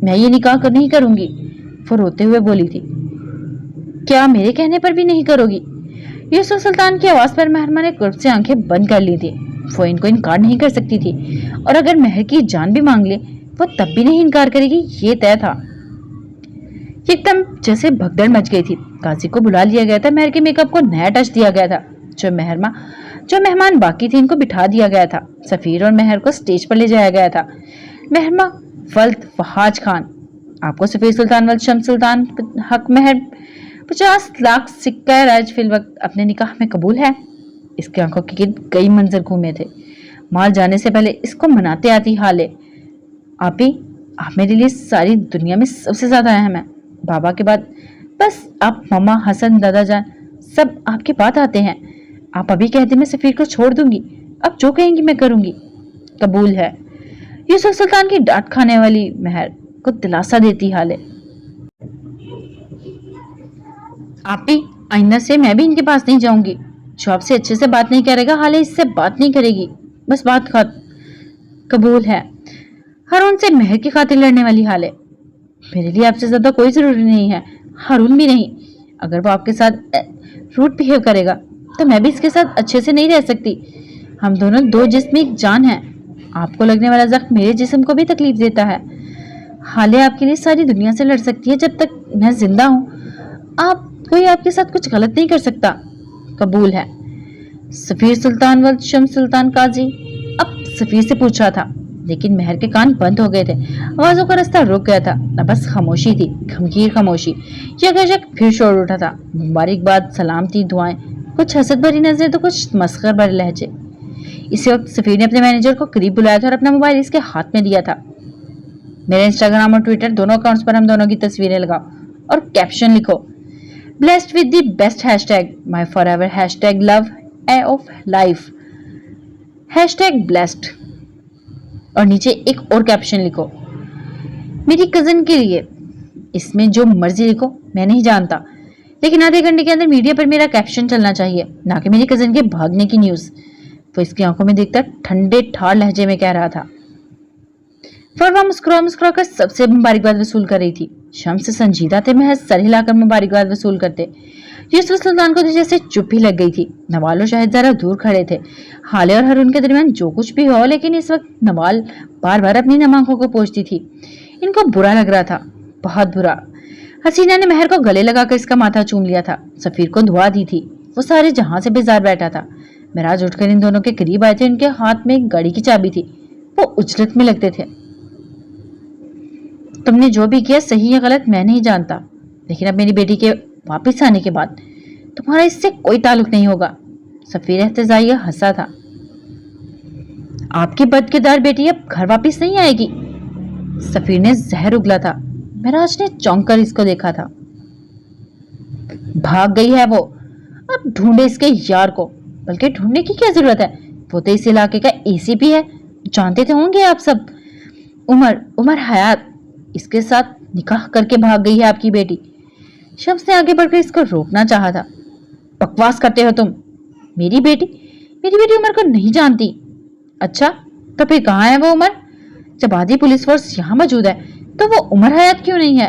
मैं ये निकाह नहीं करूंगी, वो रोते हुए बोली थी। क्या मेरे कहने पर भी नहीं करोगी? यूसुफ सुल्तान की आवाज पर महरमा ने कुर्ब से आंखें बंद कर ली थी। वो इनको इनकार नहीं कर सकती थी, और अगर महर की जान भी मांग ले वो तब भी नहीं इनकार करेगी, ये तय था। एकदम जैसे भगदड़ मच गई थी। काजी को बुला लिया गया था, महर के मेकअप को नया टच दिया गया था। जो मेहमान बाकी थे इनको बिठा दिया गया था। सफीर और महर को स्टेज पर ले जाया गया था। महरमा वल्द फहाज खान, आपको सफीर सुल्तान वल्द शम्स सुल्तान हक महर 50 लाख सिक्का राज फिल वक्त अपने निकाह में कबूल है। इसकी आंखों के गिर्द कई मंजर घूमे थे। माल जाने से पहले इसको मनाते आती हाले। आप मेरे लिए सारी दुनिया में सबसे ज्यादा अहम है, बाबा के बाद बस आप, मामा, हसन, दादा जान, सब आपके बाद आते हैं। आप अभी कहते मैं सफीर को छोड़ दूंगी, अब जो कहेंगी मैं करूंगी। कबूल है, यूसुफ सुल्तान की डांट खाने वाली महर को दिलासा देती हाले। आप भी आइंदा से मैं भी इनके पास नहीं जाऊंगी। जो आपसे अच्छे से बात नहीं करेगा हाले इससे बात नहीं करेगी, बस बात खात। कबूल है, हारून से महर की खातिर लड़ने वाली हाले। मेरे लिए आपसे ज्यादा कोई जरूरी नहीं है, हारून भी नहीं। अगर वो आपके साथ रूट बिहेव करेगा तो मैं भी इसके साथ अच्छे से नहीं रह सकती। हम दोनों दो जिस्म एक जान हैं। आपको लगने वाला जख्म मेरे जिस्म को भी तकलीफ देता है। हाले आपके लिए सारी दुनिया से लड़ सकती है जब तक मैं जिंदा हूँ। कोई आपके साथ कुछ गलत नहीं कर सकता। कबूल है। सफीर सुल्तान वल्द शम्स सुल्तान काजी अब सफीर से पूछ रहा था, लेकिन महर के कान बंद हो गए थे। आवाजों का रास्ता रुक गया था, न बस खामोशी थी, गमगीर खामोशी। यकजक फिर शोर उठा था। मुबारकबाद, सलामती, दुआएं, कुछ हसद भरी नजरें तो कुछ मस्खर भरे लहजे। इसी वक्त सफीर ने अपने मैनेजर को करीब बुलाया था और अपना मोबाइल इसके हाथ में दिया था। मेरे इंस्टाग्राम और ट्विटर दोनों अकाउंट्स पर हम दोनों की तस्वीरें लगाओ और कैप्शन लिखो, blessed with the best hashtag my for ever hashtag love of life hashtag blessed, और नीचे एक और कैप्शन लिखो, मेरी कजन के लिए। इसमें जो मर्जी लिखो, मैं नहीं जानता, लेकिन आधे घंटे के अंदर मीडिया पर मेरा कैप्शन चलना चाहिए, ना कि मेरी कजन के भागने की न्यूज। तो इसकी आंखों में देखकर ठंडे ठार लहजे में कह रहा था। फरवा मुस्कुरा कर सबसे मुबारकबाद वसूल कर रही थी। शम्स संजीदा थे, महज सर हिलाकर मुबारकबाद वसूल करते। यूसुफ सुल्तान को तो जैसे चुप ही लग गई थी। नवाल और शाहिद जरा दूर खड़े थे। हाले और हारून के दरमियान जो कुछ भी हो, लेकिन इस वक्त नवाल बार बार अपनी नम आंखों को पोंछती थी। इनको बुरा लग रहा था, बहुत बुरा। हसीना ने महर को गले लगाकर इसका माथा चूम लिया था। सफीर को दुआ दी थी। वो सारे जहां से बेजार बैठा था। मिराज उठकर इन दोनों के करीब आए थे। उनके हाथ में एक गाड़ी की चाबी थी। वो उजलत में लगते थे। तुमने जो भी किया सही या गलत मैं नहीं जानता, लेकिन अब मेरी बेटी के वापस आने के बाद तुम्हारा इससे कोई ताल्लुक नहीं होगा। सफीर एहतजाइया हंसा था। आपकी बदकिरदार बेटी अब घर वापस नहीं आएगी। सफीर ने जहर उगला था। मिराज ने चौंक कर इसको देखा था। भाग गई है वो। अब ढूंढे इसके यार को। बल्कि ढूंढने की क्या जरूरत है, वो तो इस इलाके का एसीपी है, जानते तो होंगे आप सब। उमर हयात, इसके साथ निकाह करके भाग गई है आपकी बेटी। शम्स ने आगे बढ़कर इसको रोकना चाहा था। बकवास करते हो तुम। मेरी बेटी उमर को नहीं जानती। अच्छा, तो फिर कहाँ है वो उमर? जब आधी पुलिस फोर्स यहाँ मौजूद है तो वो उमर हयात क्यों नहीं है?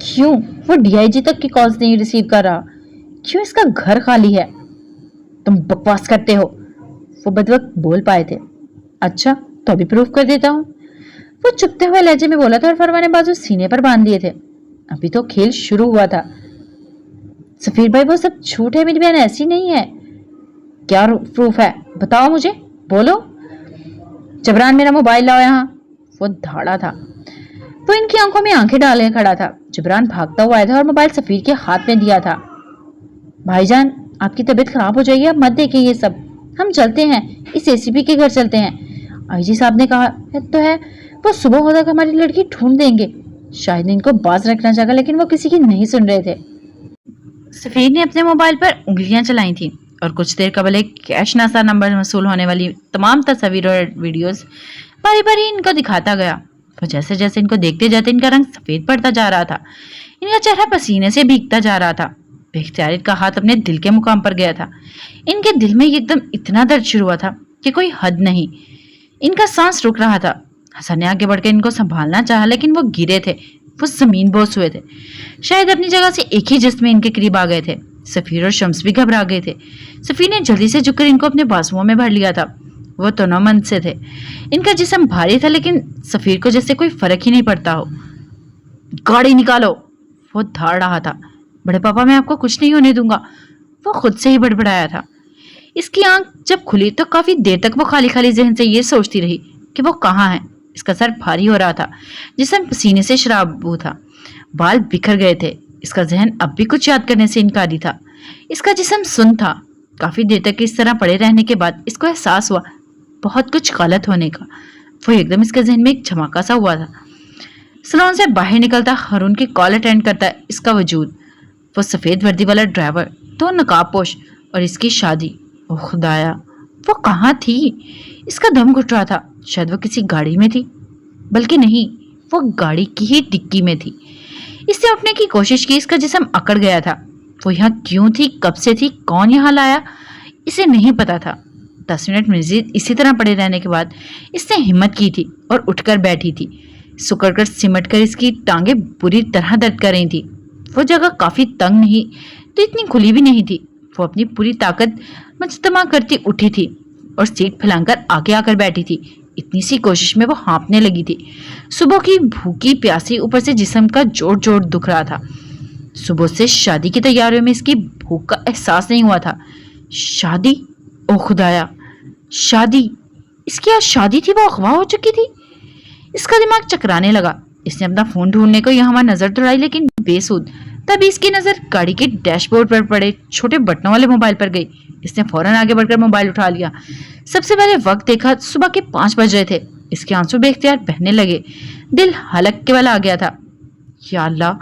क्यों वो डीआईजी तक की कॉल्स नहीं रिसीव कर रहा? क्यों इसका घर खाली है? तुम बकवास करते हो, वो बदवक्त बोल पाए थे। अच्छा, तो अभी प्रूफ कर देता हूँ, वो चुपते हुए लहजे में बोला था और फरवा ने बाजू सीने पर बांध दिए थे। अभी तो खेल शुरू हुआ था। सफीर भाई, वो सब झूठ है, मेरी बहन ऐसी नहीं है। क्या प्रूफ है, बताओ मुझे, बोलो। जबरान, मेरा मोबाइल लाओ यहाँ। वो धाड़ा था। वो इनकी आंखों में आंखें डाले खड़ा था। जबरान भागता हुआ आया था और मोबाइल सफीर के हाथ में दिया था। भाईजान, आपकी तबीयत खराब हो जाएगी, आप मत देखिए ये सब, हम चलते हैं, इस एसीपी के घर चलते हैं। आईजी साहब ने कहा तो है वो सुबह होता कि हमारी लड़की ढूंढ देंगे। शायद इनको बाज रखना चाहा, लेकिन वो किसी की नहीं सुन रहे थे। सफीर ने अपने मोबाइल पर उंगलियां चलाई थी और कुछ देर कबल एक कैश नासा नंबर वसूल होने वाली तमाम तस्वीर और वीडियोस बारी बारी इनको दिखाता गया। तो जैसे जैसे इनको देखते जाते इनका रंग सफेद पड़ता जा रहा था, इनका चेहरा पसीने से भीगता जा रहा था। बेख्तियार का हाथ अपने दिल के मुकाम पर गया था। इनके दिल में एकदम इतना दर्द शुरू हुआ था कि कोई हद नहीं। इनका सांस रुक रहा था। हसन ने आगे बढ़कर इनको संभालना चाहा, लेकिन वो गिरे थे, वो जमीन बोस हुए थे। शायद अपनी जगह से एक ही जिस्म में इनके करीब आ गए थे। सफीर और शम्स भी घबरा गए थे। सफीर ने जल्दी से झुककर इनको अपने बाजुओं में भर लिया था। वो तनोमन से थे। इनका जिस्म भारी था, लेकिन सफीर को जैसे कोई फर्क ही नहीं पड़ता हो। गाड़ी निकालो, वो धाड़ रहा था। बड़े पापा, मैं आपको कुछ नहीं होने दूंगा, वो खुद से ही बड़बड़ाया था। इसकी आंख जब खुली तो काफी देर तक वो खाली खाली जहन से ये सोचती रही कि वो कहाँ है। इसका सर भारी हो रहा था, जिसम पसीने से शराबू था, बाल बिखर गए थे। इसका जहन अब भी कुछ याद करने से इनकारी था। इसका जिस्म सुन्न था। काफी देर तक इस तरह पड़े रहने के बाद इसको एहसास हुआ बहुत कुछ गलत होने का। वो एकदम इसके जहन में एक झमाका सा हुआ था। सलोन से बाहर निकलता, हारून की कॉल अटेंड करता इसका वजूद, वो सफेद वर्दी वाला ड्राइवर, तो नकाबपोश, और इसकी शादी। ओ खुदाया, वो कहाँ थी? इसका दम घुट रहा था। शायद वो किसी गाड़ी में थी, बल्कि नहीं, वो गाड़ी की ही डिक्की में थी। इसने उठने की कोशिश की। इसका जिस्म अकड़ गया था। वो यहाँ क्यों थी, कब से थी, कौन यहाँ लाया, इसे नहीं पता था। 10 मिनट मजीद इसी तरह पड़े रहने के बाद इसने हिम्मत की थी और उठकर बैठी थी। सुकड़कर सिमट कर इसकी टांगे बुरी तरह दर्द कर रही थी। वो जगह काफी तंग नहीं तो इतनी खुली भी नहीं थी। वो अपनी पूरी ताकत मुजतमा करती उठी थी और सीट फैलाकर आगे आकर बैठी थी। इतनी सी कोशिश में वो हाँफने लगी थी। सुबह की भूखी प्यासी, ऊपर से जिस्म का जोर जोर दुख रहा था। सुबह से शादी की तैयारियों में इसकी भूख का एहसास नहीं हुआ था। शादी, ओ खुदाया, शादी! इसकी आज शादी थी, वो अगवा हो चुकी थी। इसका दिमाग चकराने लगा। इसने अपना फोन ढूंढने को यहाँ वहां नजर दौड़ाई, लेकिन बेसुध। तभी इसकी नजर गाड़ी के डैशबोर्ड पर पड़े छोटे बटनों वाले मोबाइल पर गई। इसने फौरन आगे बढ़कर मोबाइल उठा लिया। सबसे पहले वक्त देखा, सुबह के 5 बज रहे थे। इसके आंसू बेख्तियार बहने लगे। दिल हलक के वाला आ गया था। या अल्लाह,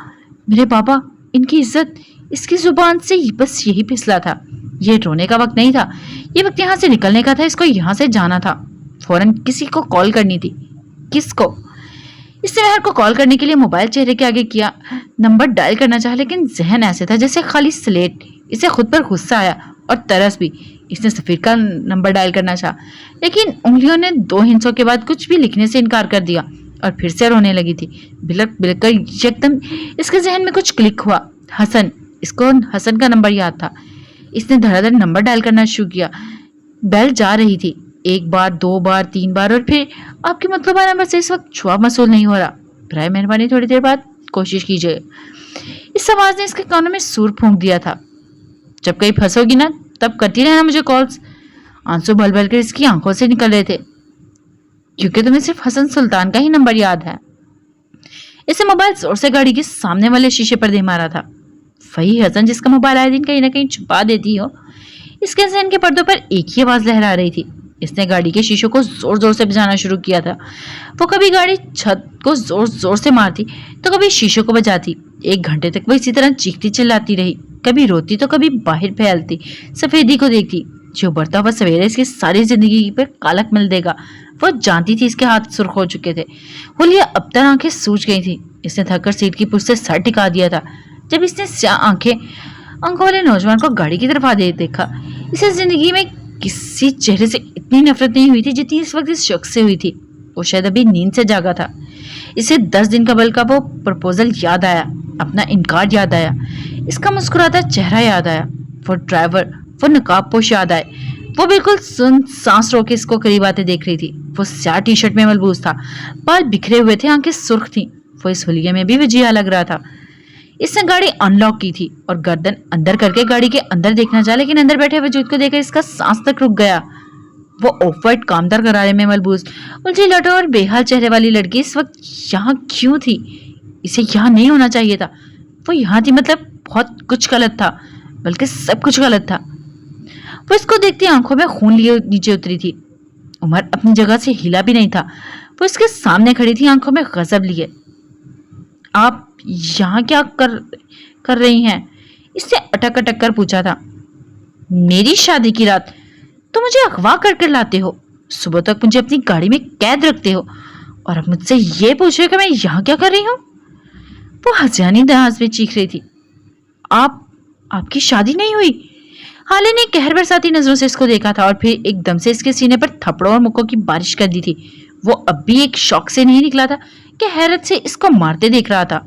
मेरे बाबा, इनकी इज्जत! इसकी जुबान से बस यही फिसला था। ये रोने का वक्त नहीं था, ये वक्त यहाँ से निकलने का था। इसको यहाँ से जाना था। फौरन किसी को कॉल करनी थी। किसको? इसने महर को कॉल करने के लिए मोबाइल चेहरे के आगे किया, नंबर डायल करना चाहा, लेकिन जहन ऐसे था जैसे खाली स्लेट। इसे खुद पर गुस्सा आया और तरस भी। इसने सफीर का नंबर डायल करना चाहा, लेकिन उंगलियों ने 2 हिंसों के बाद कुछ भी लिखने से इनकार कर दिया और फिर से रोने लगी थी। बिलक बिलक कर एकदम इसके जहन में कुछ क्लिक हुआ। हसन, इसको हसन का नंबर याद था। इसने धड़ाधड़ नंबर डायल करना शुरू किया। बेल जा रही थी, 1 बार, 2 बार, 3 बार, और फिर आपके मतलूबा नंबर से इस वक्त जवाब मसूल नहीं हो रहा। बराए मेहरबानी थोड़ी देर बाद कोशिश कीजिए। इस आवाज ने इसके कानों में सूर फूंक दिया था। जब कहीं फंसोगी ना, तब करती रहना मुझे कॉल्स। आंसू भल भल कर इसकी आंखों से निकल रहे थे, क्योंकि तुम्हें सिर्फ हसन सुल्तान का ही नंबर याद है। इसे मोबाइल जोर से गाड़ी के सामने वाले शीशे पर दे मारा था। वही हसन जिसका मोबाइल आए दिन कहीं ना कहीं छुपा देती हो। इसके जहन के पर्दों पर एक ही आवाज लहरा रही थी, इसने गाड़ी के शीशों को जोर जोर से बजाना शुरू किया था। वो कभी गाड़ी छत को जोर जोर से मारती तो कभी शीशों को बजाती। 1 घंटे तक वो इसी तरह चीखती चिल्लाती रही, कभी रोती तो कभी बाहर फैलती सफेदी को देखती। जो बढ़ता हुआ सवेरे इसकी सारी जिंदगी पर कालक मिल देगा। वो जानती थी इसके हाथ सुर्ख हो चुके थे। हुलिया अब तक आंखें सूज गई थी। इसने थककर सीट की पुश से सर टिका दिया था। जब इसने स्याह आंखों वाले नौजवान को गाड़ी की तरफ आते देखा, इसे जिंदगी में किसी चेहरे से इतनी नफरत नहीं हुई थी जितनी इस वक्त इस शख्स से हुई थी। वो शायद अभी नींद से जागा था। इसे 10 दिन कबल का वो प्रपोजल याद आया, अपना इनकार याद आया, इसका मुस्कुराता चेहरा याद आया, वो ड्राइवर, वो नकाब पोश याद आए। वो बिल्कुल सुन सांस रोके इसको करीब आते देख रही थी। वो स्याह टी शर्ट में मलबूस था, बाल बिखरे हुए थे, आंखें सुर्ख थी। वो इस हुलिये में भी वजीहा लग रहा था। इसने गाड़ी अनलॉक की थी और गर्दन अंदर करके गाड़ी के अंदर देखना चाहा, लेकिन अंदर बैठे वजूद को देखकर इसका सांस तक रुक गया। वो ऑफ वाइट कामदार गरारे में मलबूस, उल्टी लटो और बेहाल चेहरे वाली लड़की इस वक्त यहाँ क्यों थी? इसे यहाँ नहीं होना चाहिए था। वो यहाँ थी मतलब बहुत कुछ गलत था, बल्कि सब कुछ गलत था। वो इसको देखती आंखों में खून लिए नीचे उतरी थी। उमर अपनी जगह से हिला भी नहीं था। वो इसके सामने खड़ी थी, आंखों में गजब लिए। आप यहाँ क्या कर रही हैं? इसने अटक अटक कर पूछा था। मेरी शादी की रात तो मुझे अगवा कर लाते हो, सुबह तक मुझे अपनी गाड़ी में कैद रखते हो, और अब मुझसे ये पूछ रहे हो कि मैं यहाँ क्या कर रही हूँ? वो हंसियानी अंदाज में चीख रही थी। आपकी शादी नहीं हुई? हाले ने कहर बरसाती नजरों से इसको देखा था और फिर एकदम से इसके सीने पर थप्पड़ों और मुक्कों की बारिश कर दी थी। वो अब भी एक शौक से नहीं निकला था कि हैरत से इसको मारते देख रहा था।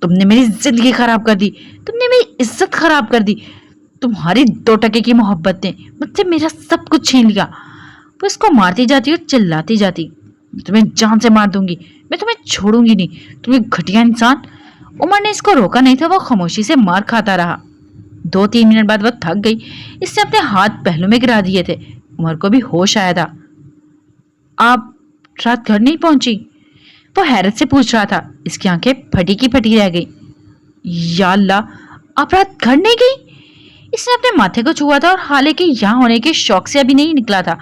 तुमने मेरी जिंदगी खराब कर दी, तुमने मेरी इज्जत खराब कर दी, तुम्हारी 2 टके की मोहब्बत ने मुझसे मेरा सब कुछ छीन लिया। वो इसको मारती जाती और चिल्लाती जाती। तुम्हें जान से मार दूंगी, मैं तुम्हें छोड़ूंगी नहीं, तुम्हें घटिया इंसान। उमर ने इसको रोका नहीं था। वो खामोशी से मार खाता रहा। 2-3 मिनट बाद वो थक गई। इसने अपने हाथ पहलू में गिरा दिए थे। उमर को भी होश आया था। आप रात घर नहीं पहुंची? वो हैरत से पूछ रहा था। इसकी आंखें फटी की फटी रह गई। या अल्लाह, आप रात घर नहीं गई? इसने अपने माथे को छुआ था और हाले के यहाँ होने के शौक से अभी नहीं निकला था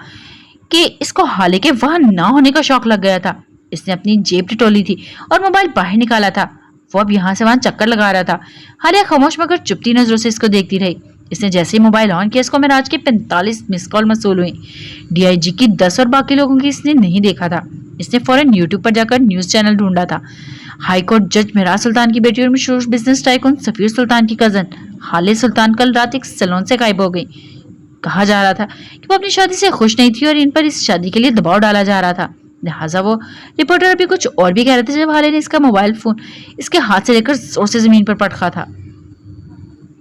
कि इसको हाले के वहां ना होने का शौक लग गया था। इसने अपनी जेब टटोली थी और मोबाइल बाहर निकाला था। वो अब यहाँ से वहां चक्कर लगा रहा था। हालिया खामोश मगर चुपती नजरों से इसको देखती रही। इसने जैसे ही मोबाइल ऑन किया, इसको मेराज के 45 मिस कॉल मसूल हुई। डीआईजी की 10 और बाकी लोगों की इसने नहीं देखा था। इसने फौरन यूट्यूब पर जाकर न्यूज चैनल ढूंढा था। हाई कोर्ट जज मेराज सुल्तान की बेटी और मशहूर बिजनेस टाइकून सफीर सुल्तान की कजन हाले सुल्तान कल रात एक सैलून से गायब हो गई। कहा जा रहा था कि वो अपनी शादी से खुश नहीं थी और इन पर इस शादी के लिए दबाव डाला जा रहा था। लिहाजा वो रिपोर्टर अभी कुछ और भी कह रहे थे जब हाले ने इसका मोबाइल फोन इसके हाथ से लेकर जोर से जमीन पर पटका था।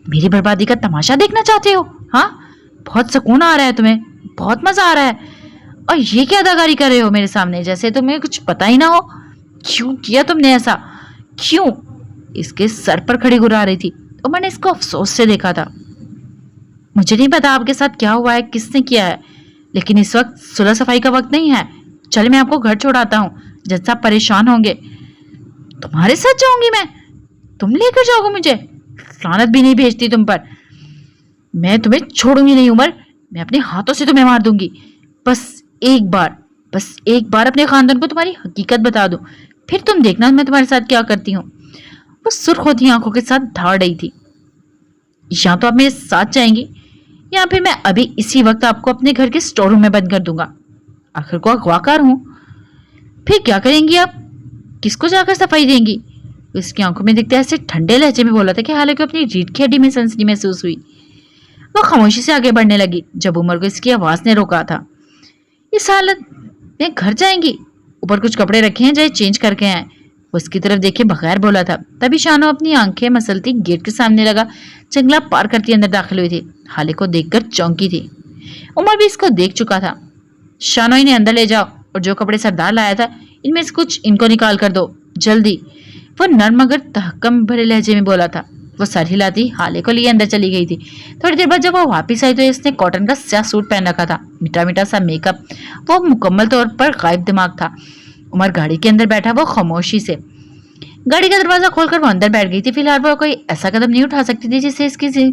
मेरी बर्बादी का तमाशा देखना चाहते हो? हाँ, बहुत सुकून आ रहा है तुम्हें, बहुत मजा आ रहा है, और ये क्या अदाकारी कर रहे हो मेरे सामने, जैसे तुम्हें कुछ पता ही ना हो। क्यों किया तुमने ऐसा, क्यों? इसके सर पर खड़ी गुर्रा रही थी और मैंने इसको अफसोस से देखा था। मुझे नहीं पता आपके साथ क्या हुआ है, किसने किया है, लेकिन इस वक्त सुलह सफाई का वक्त नहीं है। चल मैं आपको घर छोड़ाता हूँ, जज साहब परेशान होंगे। तुम्हारे साथ जाऊंगी मैं? तुम लेकर जाओगे मुझे? लानत भी नहीं भेजती तुम पर। मैं तुम्हें छोड़ूंगी नहीं उमर, मैं अपने हाथों से तुम्हें मार दूंगी। बस एक बार अपने खानदान को तुम्हारी हकीकत बता दो, फिर तुम देखना मैं तुम्हारे साथ क्या करती हूँ। वो सुर्ख होती आंखों के साथ धाड़ रही थी। या तो आप मेरे साथ जाएंगी या फिर मैं अभी इसी वक्त आपको अपने घर के स्टोर रूम में बंद कर दूंगा। आखिर को अगवाकार हूं। फिर क्या करेंगी आप? किसको जाकर सफाई देंगी? उसकी आंखों में देखते ऐसे ठंडे लहजे में बोला था कि हालांकि अपनी रीढ़ की हड्डी में सनसनी महसूस हुई। वो खामोशी से आगे बढ़ने लगी जब उमर को इसकी आवाज ने रोका था। इस हालत में घर जाएंगी? ऊपर कुछ कपड़े रखे हैं, जाए चेंज करके आए। उसकी तरफ देखे बगैर बोला था। तभी शानो अपनी आंखें मसलती गेट के सामने लगा जंगला पार करती अंदर दाखिल हुई थी। हाले को देखकर चौंकी थी। उमर भी इसको देख चुका था। शानो इन्हें अंदर ले जाओ और जो कपड़े सरदार लाया था इनमें से कुछ इनको निकाल कर दो, जल्दी। वो नर्म मगर तहक्कम भरे लहजे में बोला था। वो सर हिलाती हाले को लिए अंदर चली गई थी। थोड़ी देर बाद जब वो वापस आई तो इसने कॉटन का स्याह सूट पहन रखा था, मिटा मिटा सा मेकअप। वो मुकम्मल तौर पर गायब दिमाग था। उमर गाड़ी के अंदर बैठा। वो खामोशी से गाड़ी का दरवाजा खोलकर वो अंदर बैठ गई थी। फिलहाल वो कोई ऐसा कदम नहीं उठा सकती थी जिससे इसकी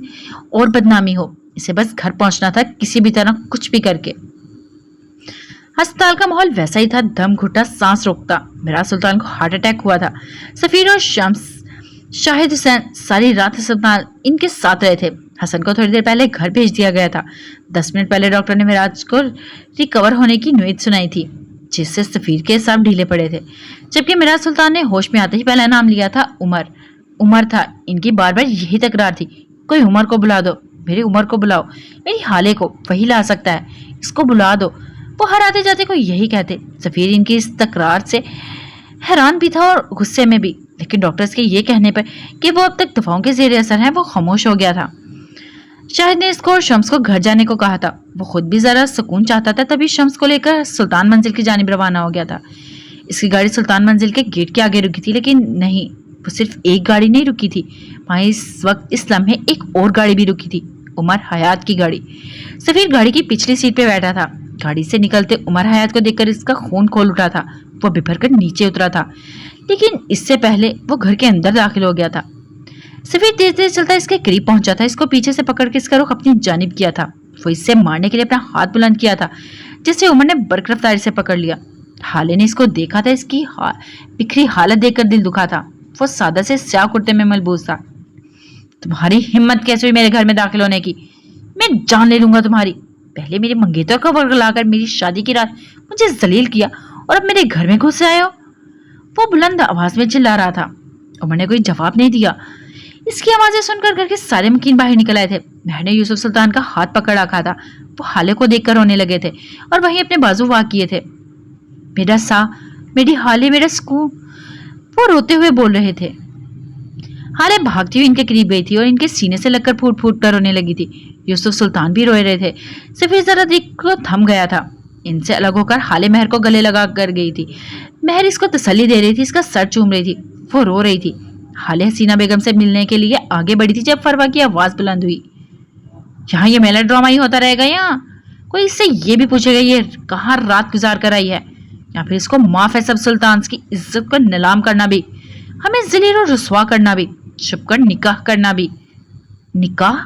और बदनामी हो। इसे बस घर पहुंचना था, किसी भी तरह कुछ भी करके। अस्पताल का माहौल वैसा ही था, दम घुटा, सांस रोकता। मिराज सुल्तान को हार्ट अटैक हुआ था। सफीर और शम्स, शाहिद हुसैन सारी रात अस्पताल इनके साथ रहे थे। हसन को थोड़ी देर पहले घर भेज दिया गया था। 10 मिनट पहले डॉक्टर ने मिराज को रिकवर होने की नुईद सुनाई थी, जिससे सफीर के सब ढीले पड़े थे। जबकि मिराज सुल्तान ने होश में आते ही पहला नाम लिया था उमर। उमर था, इनकी बार बार यही तकरार थी, कोई उमर को बुला दो, मेरी उमर को बुलाओ, मेरी हाले को वही ला सकता है, इसको बुला दो। वो हर आते जाते को यही कहते। सफीर इनकी इस तकरार से हैरान भी था और गुस्से में भी, लेकिन डॉक्टर्स के ये कहने पर कि वो अब तक दवाओं के जेर असर हैं, वो खामोश हो गया था। शाहिद ने इसको और शम्स को घर जाने को कहा था। वो खुद भी जरा सुकून चाहता था, तभी शम्स को लेकर सुल्तान मंजिल की जानिब रवाना हो गया था। इसकी गाड़ी सुल्तान मंजिल के गेट के आगे रुकी थी, लेकिन नहीं, वो सिर्फ एक गाड़ी नहीं रुकी थी, वहाँ इस वक्त इस लम्हे एक और गाड़ी भी रुकी थी, उमर हयात की गाड़ी। सफीर गाड़ी की पिछली सीट पे बैठा था। गाड़ी से निकलते उमर हयात को देखकर इसका खून खोल उठा था। वो बिफर कर नीचे उतरा था, लेकिन इससे पहले वो घर के अंदर दाखिल हो गया था। सफीर तेज तेज चलता इसके करीब पहुंचा था। इसको पीछे से पकड़ के इसका रुख अपनी जानिब किया था। वो इससे मारने के लिए अपना हाथ बुलंद किया था, जिसे उमर ने बरक रफ्तारी से पकड़ लिया। हाले ने इसको देखा था, इसकी बिखरी हालत देखकर दिल दुखा था। वो सादा से स्याह कुर्ते में मलबूस था। तुम्हारी हिम्मत कैसे हुई मेरे घर में दाखिल होने की? मैं जान ले लूंगा तुम्हारी। पहले मेरे मंगेतर को वर्गलाकर मेरी शादी की रात मुझे जलील किया और अब मेरे घर में घुस आए हो। वो बुलंद आवाज में चिल्ला रहा था। उमर ने कोई जवाब नहीं दिया। इसकी आवाजें सुनकर घर के सारे मकीन बाहर निकल आए थे। महर ने यूसुफ सुल्तान का हाथ पकड़ रखा था। वो हाले को देखकर रोने लगे थे और वहीं अपने बाजू वाक किए थे। मेरा सा, मेरी हाले, मेरा सुकून, वो रोते हुए बोल रहे थे। हाले भागती हुई इनके करीब गई थी और इनके सीने से लगकर फूट फूट कर रोने लगी थी। यूसुफ सुल्तान भी रोए रहे थे। सफीर जरा देख को थम गया था। इनसे अलग होकर हाले महर को गले लगा कर गई थी। महर इसको तसल्ली दे रही थी, इसका सर चूम रही थी। वो रो रही थी। हाले हसीना बेगम से मिलने के लिए आगे बढ़ी थी जब फरवा की आवाज बुलंद हुई। यहाँ ये मेला ड्रामा ही होता रहेगा? यहाँ कोई इससे ये भी पूछेगा ये कहाँ रात गुजार कर आई है? या फिर इसको माफ है सब सुल्तान की इज्जत को नीलाम करना भी, हमें जलील और रुसवा करना भी, छुपकर निकाह करना भी। निकाह?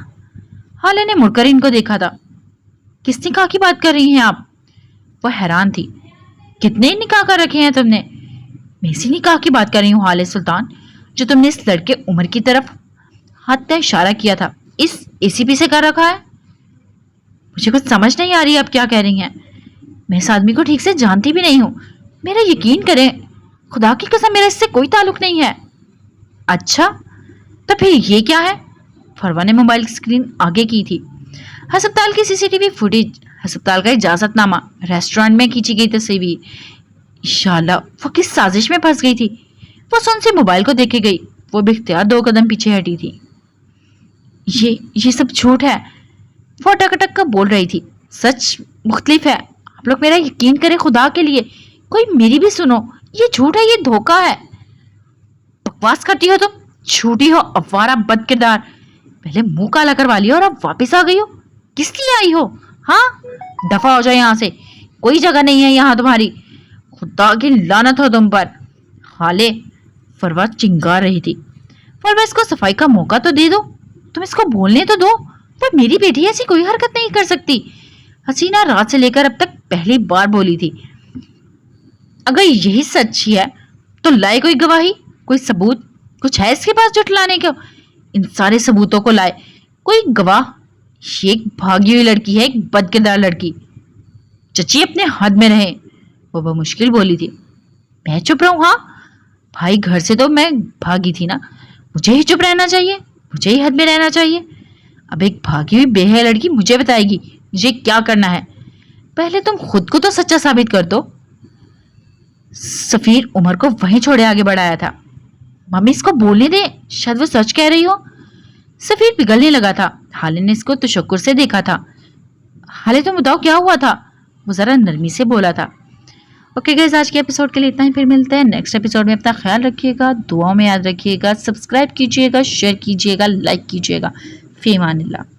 हाले ने मुड़कर इनको देखा था। किस निकाह की बात कर रही हैं आप? वो हैरान थी। कितने निकाह कर रखे हैं तुमने? मैं इसी निकाह की बात कर रही हूँ हाले सुल्तान, जो तुमने इस लड़के उमर की तरफ हाथ का इशारा किया था, इस एसीपी से कर रखा है। मुझे कुछ समझ नहीं आ रही आप क्या कह रही हैं। मैं इस आदमी को ठीक से जानती भी नहीं हूँ। मेरा यकीन करें, खुदा की कसम मेरा इससे कोई ताल्लुक नहीं है। अच्छा, तो फिर ये क्या है? फरवा ने मोबाइल की स्क्रीन आगे की थी। अस्पताल की सीसीटीवी फुटेज, अस्पताल का इजाजतनामा, रेस्टोरेंट में खींची गई तस्वीर। इंशाल्लाह वो किस साजिश में फंस गई थी। वो सुन से मोबाइल को देखे गई। वो बेख्तियार 2 कदम पीछे हटी थी। ये सब झूठ है, वो अटक अटक कर बोल रही थी। सच मुख्तलिफ है। आप लोग मेरा यकीन करें खुदा के लिए, कोई मेरी भी सुनो। ये झूठ है, ये धोखा है। बकवास करती हो तुम, झूठी हो, अवारा बदकिरदार। पहले मुंह काला करवा लिया और अब वापस आ गई हो। किस लिए आई हो? हाँ, दफा हो जाए यहाँ से, कोई जगह नहीं है यहाँ तुम्हारी। खुदा की लानत हो तुम पर। हाले, फरवा चिंगार रही थी। फरवा इसको सफाई का मौका तो दे दो, तुम इसको बोलने तो दो। पर मेरी बेटी ऐसी कोई हरकत नहीं कर सकती। हसीना रात से लेकर अब तक पहली बार बोली थी। अगर यही सच्ची है तो लाए कोई गवाही, कोई सबूत, कुछ है इसके पास जुटलाने को? इन सारे सबूतों को लाए कोई गवाह। ये एक भागी हुई लड़की है, एक बदकिरदार लड़की। चची अपने हद में रहे, वो मुश्किल बोली थी। मैं चुप रहूं? हाँ भाई, घर से तो मैं भागी थी ना, मुझे ही चुप रहना चाहिए, मुझे ही हद में रहना चाहिए। अब एक भागी हुई बेहया लड़की मुझे बताएगी मुझे क्या करना है। पहले तुम खुद को तो सच्चा साबित कर दो। सफीर उमर को वहीं छोड़े आगे बढ़ाया था। मम्मी इसको बोलने दे, शायद वो सच कह रही हो। सफीर पिघलने लगा था। हाले ने इसको तशक्कुर से देखा था। हाले तुम बताओ क्या हुआ था? वो जरा नरमी से बोला था। ओके गाइस, आज के एपिसोड के लिए इतना ही। फिर मिलते हैं नेक्स्ट एपिसोड में। अपना ख्याल रखिएगा, दुआओं में याद रखिएगा, सब्सक्राइब कीजिएगा, शेयर कीजिएगा, लाइक कीजिएगा। फी अमानिल्लाह।